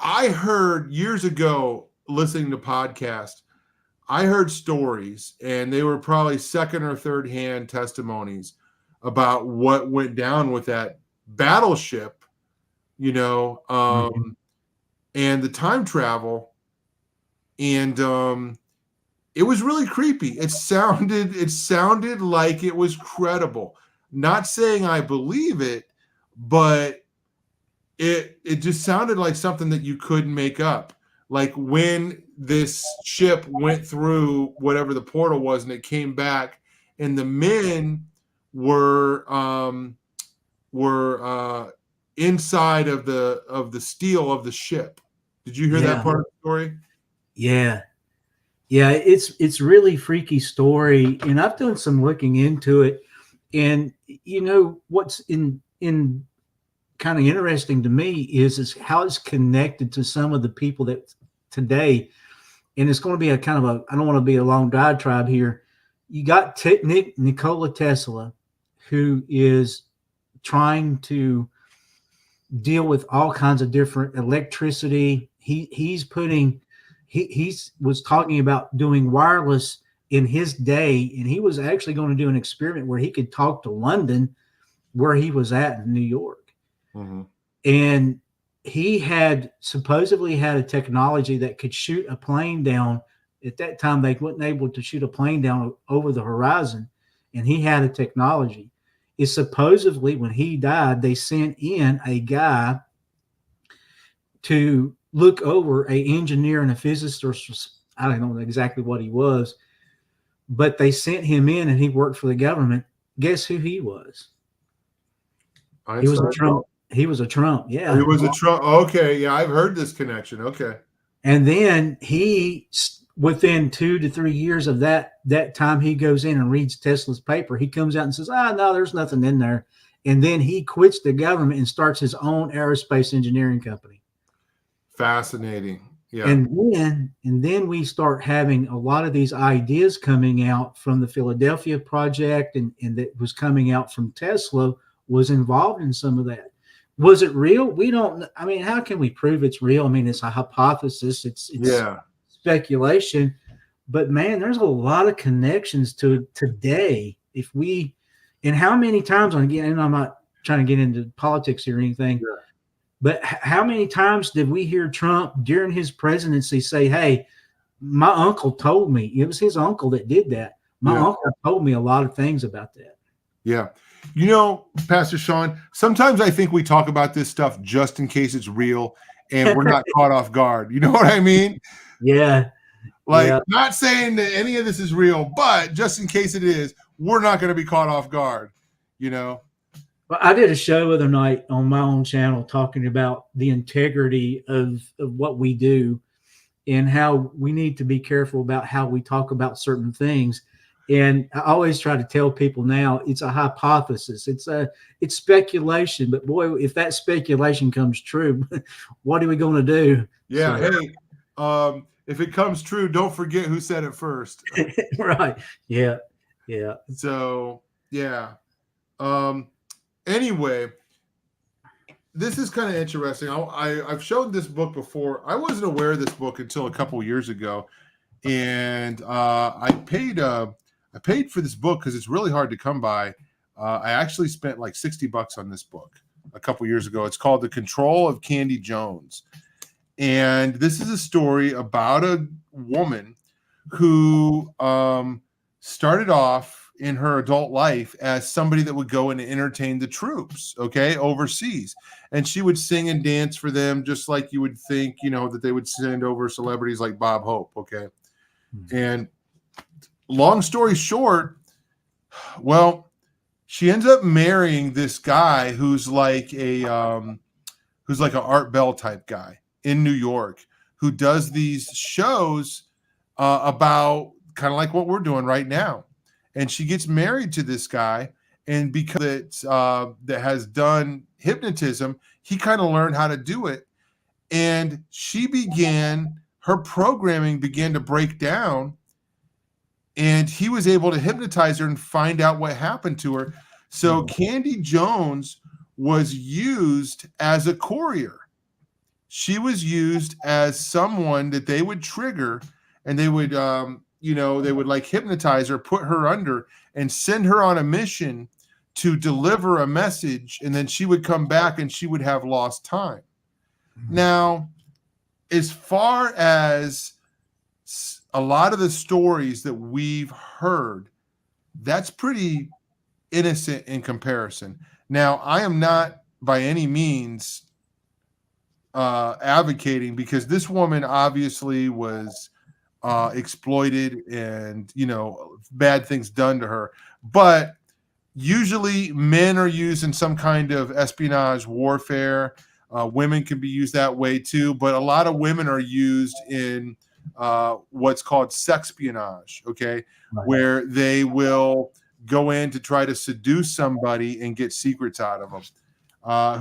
I heard years ago, listening to podcasts, I heard stories, and they were probably second or third hand testimonies about what went down with that battleship, you know, and the time travel. And it was really creepy. It sounded like it was credible. Not saying I believe it, but it just sounded like something that you couldn't make up. Like when this ship went through whatever the portal was and it came back, and the men were inside of the steel of the ship. Did you hear that part of the story? Yeah. It's really freaky story, and I've done some looking into it. And you know what's in kind of interesting to me is how it's connected to some of the people that today, and it's going to be a kind of I don't want to be a long diatribe here. You got Nikola Tesla, who is trying to deal with all kinds of different electricity. He was talking about doing wireless in his day, and he was actually going to do an experiment where he could talk to London, where he was at in New York. And he had supposedly had a technology that could shoot a plane down. At that time, they weren't able to shoot a plane down over the horizon, and he had a technology. It's supposedly when he died, they sent in a guy to look over, an engineer and a physicist, or I don't know exactly what he was, but they sent him in, and he worked for the government. Guess who he was? He was a Trump. He was a Trump. Yeah. He was a Trump. Okay. Yeah. I've heard this connection. Okay. And then he, within 2 to 3 years of that time, he goes in and reads Tesla's paper. He comes out and says, no, there's nothing in there. And then he quits the government and starts his own aerospace engineering company. Fascinating. Yeah. And then we start having a lot of these ideas coming out from the Philadelphia project, and that was coming out from Tesla was involved in some of that. Was it real? We don't. I mean, how can we prove it's real? I mean, it's a hypothesis. It's speculation. But man, there's a lot of connections to today. And how many times, again, and I'm not trying to get into politics or anything, but how many times did we hear Trump during his presidency say, "Hey, my uncle told me," it was his uncle that did that. My uncle told me a lot of things about that. Yeah. You know, Pastor Shawn, sometimes I think we talk about this stuff just in case it's real and we're not caught off guard. You know what I mean? Yeah. Not saying that any of this is real, but just in case it is, we're not going to be caught off guard, you know? Well, I did a show the other night on my own channel talking about the integrity of what we do and how we need to be careful about how we talk about certain things. And I always try to tell people now it's a hypothesis. It's speculation, but boy, if that speculation comes true, what are we going to do? Yeah. Hey, if it comes true, don't forget who said it first. Right. Yeah. Yeah. So yeah. Anyway, this is kind of interesting. I've shown this book before. I wasn't aware of this book until a couple years ago, and I paid for this book because it's really hard to come by. I actually spent like $60 on this book a couple years ago. It's called The Control of Candy Jones, and this is a story about a woman who started off in her adult life as somebody that would go and entertain the troops, okay, overseas. And she would sing and dance for them, just like you would think, you know, that they would send over celebrities like Bob Hope, okay? And long story short, well, she ends up marrying this guy who's like an Art Bell type guy in New York who does these shows about kind of like what we're doing right now. And she gets married to this guy, and because it's that has done hypnotism, he kind of learned how to do it. And her programming began to break down, and he was able to hypnotize her and find out what happened to her. So Candy Jones was used as a courier. She was used as someone that they would trigger, and they would they would like hypnotize her, put her under, and send her on a mission to deliver a message, and then she would come back and she would have lost time. Now, as far as a lot of the stories that we've heard, that's pretty innocent in comparison. Now, I am not by any means advocating, because this woman obviously was exploited and, bad things done to her. But usually men are used in some kind of espionage warfare. Women can be used that way too, but a lot of women are used in what's called sexpionage, okay? Right. Where they will go in to try to seduce somebody and get secrets out of them.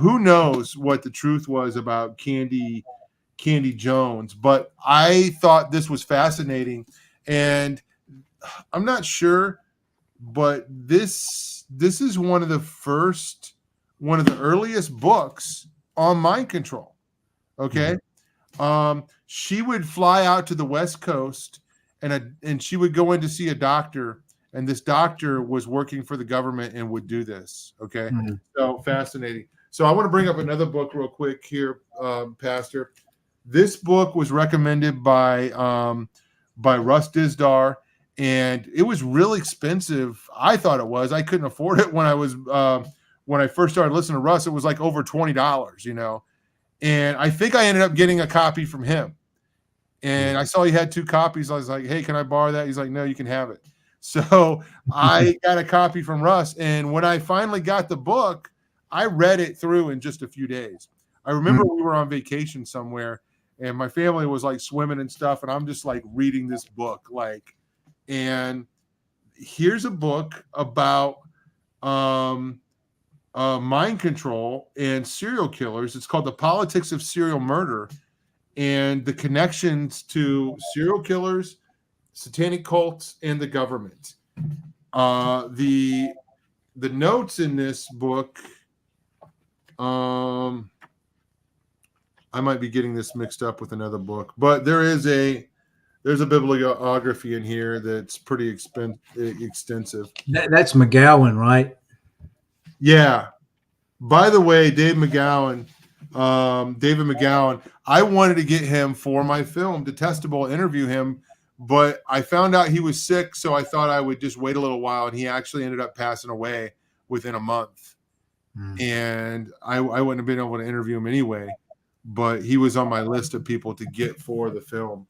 Who knows what the truth was about Candy Jones, but I thought this was fascinating, and I'm not sure, but this is one of the earliest books on mind control. Okay. She would fly out to the West Coast, and she would go in to see a doctor, and this doctor was working for the government and would do this. Okay. So fascinating. So I want to bring up another book real quick here, Pastor. This book was recommended by Russ Dizdar, and it was really expensive. I thought it was. I couldn't afford it when I first started listening to Russ. It was like over $20, And I think I ended up getting a copy from him. And I saw he had 2 copies. I was like, "Hey, can I borrow that?" He's like, "No, you can have it." So I got a copy from Russ, and when I finally got the book, I read it through in just a few days. I remember we were on vacation somewhere, and my family was like swimming and stuff, and I'm just like reading this book, and here's a book about mind control and serial killers. It's called The Politics of Serial Murder, and the connections to serial killers, satanic cults, and the government. The notes in this book, I might be getting this mixed up with another book, but there's a bibliography in here that's pretty extensive. That's McGowan, right? Yeah. By the way, David McGowan, I wanted to get him for my film, Detestable, interview him, but I found out he was sick, so I thought I would just wait a little while, and he actually ended up passing away within a month. And I wouldn't have been able to interview him anyway, but he was on my list of people to get for the film.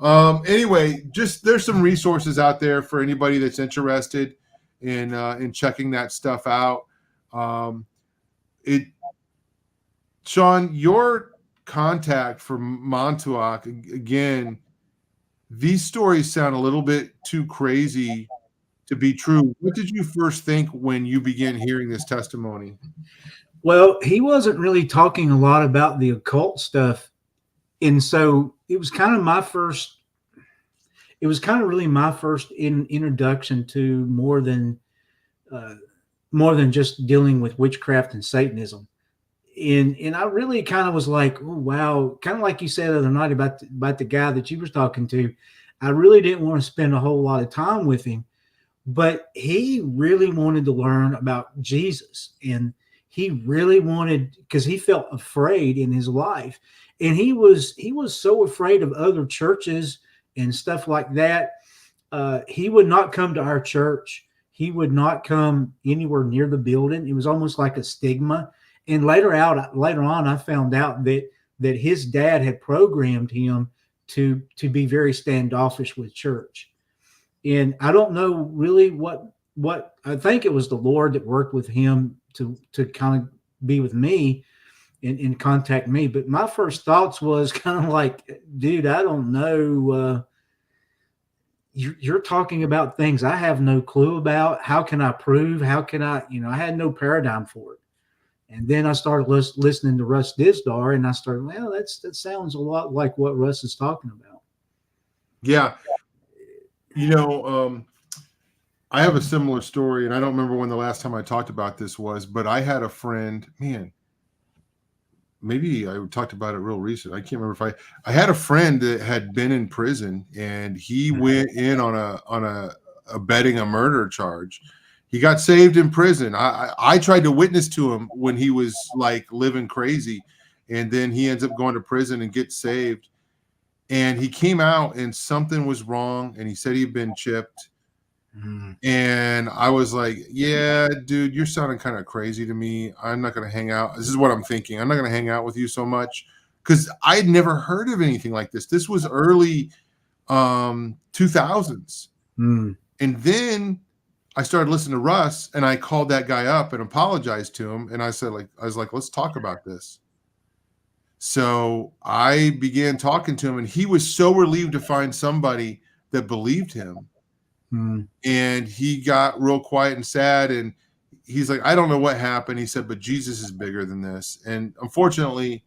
Anyway, just there's some resources out there for anybody that's interested in checking that stuff out. Shawn, your contact for Montauk, again, these stories sound a little bit too crazy to be true. What did you first think when you began hearing this testimony? Well, he wasn't really talking a lot about the occult stuff. And so it was kind of really my first introduction to more than just dealing with witchcraft and Satanism. and I really kind of was like, oh, wow, kind of like you said the other night about the guy that you was talking to. I really didn't want to spend a whole lot of time with him, but he really wanted to learn about Jesus, and he really wanted, because he felt afraid in his life, and he was so afraid of other churches and stuff like that. He would not come to our church. He would not come anywhere near the building. It was almost like a stigma. And later on, I found out that his dad had programmed him to be very standoffish with church. And I don't know really what I think it was the Lord that worked with him to kind of be with me and contact me. But my first thoughts was kind of like, dude, I don't know. You're talking about things I have no clue about. How can I prove? How can I, I had no paradigm for it. And then I started listening to Russ Dizdar, and I started, well, that sounds a lot like what Russ is talking about. Yeah. I have a similar story, and I don't remember when the last time I talked about this was, but I had a friend, man, maybe I talked about it real recent. I can't remember if I had a friend that had been in prison, and he went in on a abetting a murder charge. He got saved in prison. I tried to witness to him when he was like living crazy, and then he ends up going to prison and gets saved. And he came out and something was wrong, and he said he'd been chipped. And I was like, yeah, dude, you're sounding kind of crazy to me. I'm not going to hang out. This is what I'm thinking. I'm not going to hang out with you so much, because I'd never heard of anything like this. This was early 2000s. And then I started listening to Russ, and I called that guy up and apologized to him. And I said, let's talk about this. So I began talking to him, and he was so relieved to find somebody that believed him. And he got real quiet and sad, and he's like, I don't know what happened. He said, but Jesus is bigger than this. And unfortunately,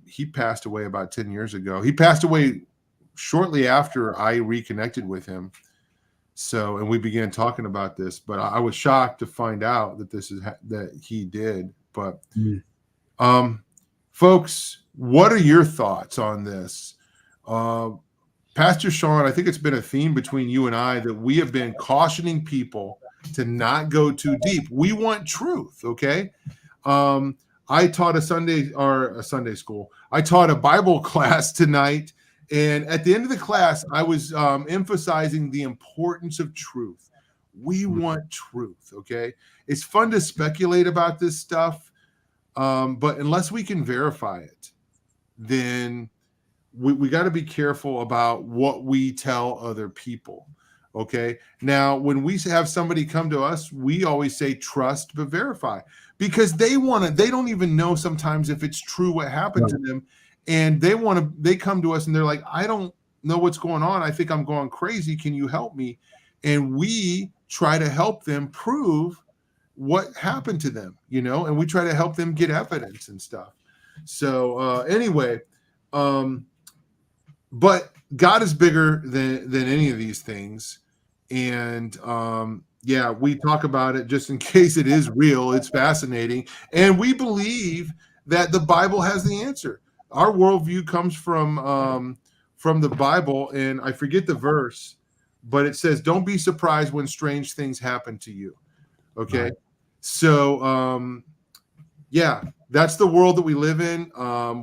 he passed away about 10 years ago. He passed away shortly after I reconnected with him. So, and we began talking about this, but I was shocked to find out that that he did. But folks, what are your thoughts on this? Pastor Shawn, I think it's been a theme between you and I that we have been cautioning people to not go too deep. We want truth, okay? I taught a Sunday school. I taught a Bible class tonight, and at the end of the class, I was emphasizing the importance of truth. We want truth, okay? It's fun to speculate about this stuff, but unless we can verify it, then we got to be careful about what we tell other people. Okay. Now, when we have somebody come to us, we always say trust but verify, because they don't even know sometimes if it's true what happened to them. And they come to us and they're like, I don't know what's going on. I think I'm going crazy. Can you help me? And we try to help them prove what happened to them, and we try to help them get evidence and stuff. So anyway, but God is bigger than any of these things. And we talk about it just in case it is real. It's fascinating. And we believe that the Bible has the answer. Our worldview comes from the Bible. And I forget the verse, but it says, don't be surprised when strange things happen to you. Okay. Right. So, that's the world that we live in.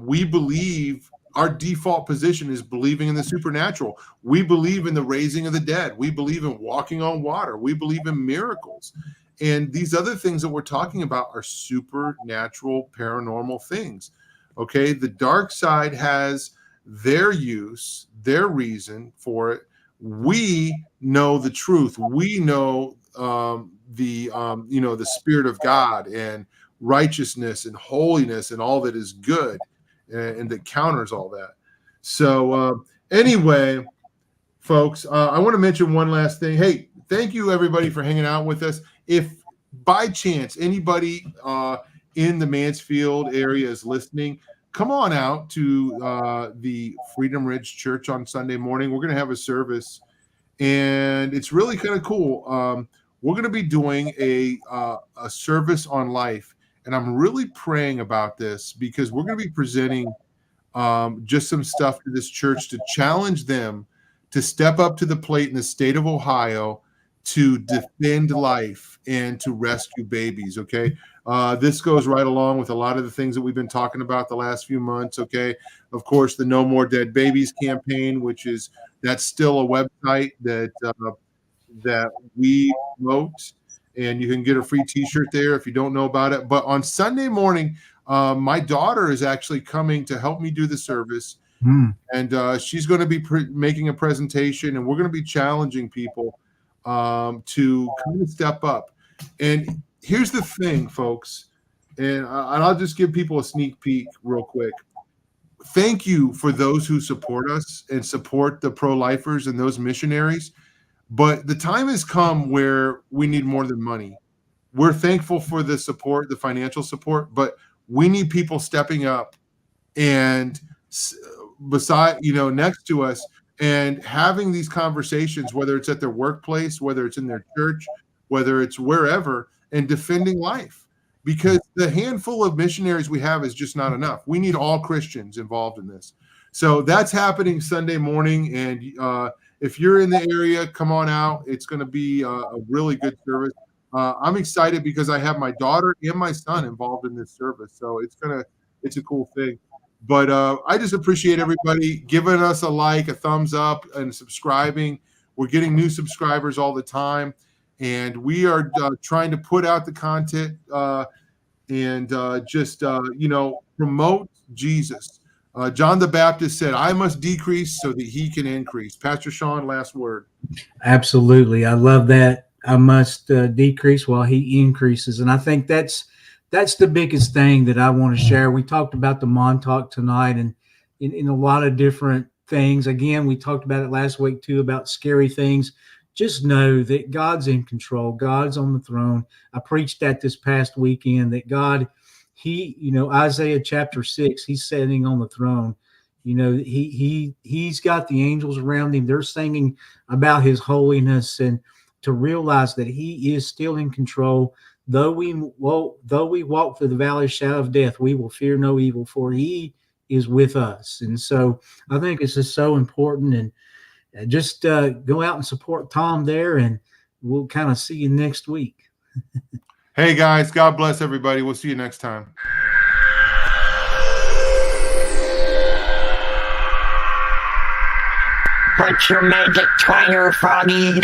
We believe our default position is believing in the supernatural. We believe in the raising of the dead. We believe in walking on water. We believe in miracles. And these other things that we're talking about are supernatural, paranormal things. Okay. The dark side has their use, their reason for it. We know the truth. We know the Spirit of God and righteousness and holiness and all that is good and that counters all that. So anyway, folks, I want to mention one last thing. Hey, thank you everybody for hanging out with us. If by chance anybody in the Mansfield area is listening, come on out to the Freedom Ridge Church on Sunday morning. We're going to have a service, and it's really kind of cool. We're going to be doing a service on life. and I'm really praying about this because we're going to be presenting just some stuff to this church to challenge them to step up to the plate in the state of Ohio to defend life and to rescue babies. Okay. This goes right along with a lot of the things that we've been talking about the last few months. Okay. Of course, the No More Dead Babies campaign, that's still a website that we wrote, and you can get a free t-shirt there if you don't know about it. But on Sunday morning, my daughter is actually coming to help me do the service. And she's going to be making a presentation, and we're going to be challenging people to kind of step up. And here's the thing, folks, and I'll just give people a sneak peek real quick. Thank you for those who support us and support the pro-lifers and those missionaries. But the time has come where we need more than money. We're thankful for the support, the financial support, but we need people stepping up and next to us and having these conversations, whether it's at their workplace, whether it's in their church, whether it's wherever, and defending life. Because the handful of missionaries we have is just not enough. We need all Christians involved in this. So that's happening Sunday morning. And if you're in the area, come on out. It's going to be a really good service. I'm excited because I have my daughter and my son involved in this service. So it's a cool thing. But I just appreciate everybody giving us a like, a thumbs up, and subscribing. We're getting new subscribers all the time. And we are trying to put out the content and promote Jesus. John the Baptist said, I must decrease so that he can increase. Pastor Shawn, last word. Absolutely. I love that. I must decrease while he increases. And I think that's the biggest thing that I want to share. We talked about the Montauk tonight and in a lot of different things. Again, we talked about it last week too, about scary things. Just know that God's in control. God's on the throne. I preached that this past weekend, that God, Isaiah chapter 6, he's sitting on the throne. He's got the angels around him. They're singing about his holiness, and to realize that he is still in control. Though we walk through the valley of shadow of death, we will fear no evil, for he is with us. And so I think it's just so important. And just go out and support Tom there, and we'll kind of see you next week. Hey, guys, God bless everybody. We'll see you next time. Put your magic twanger, Froggy.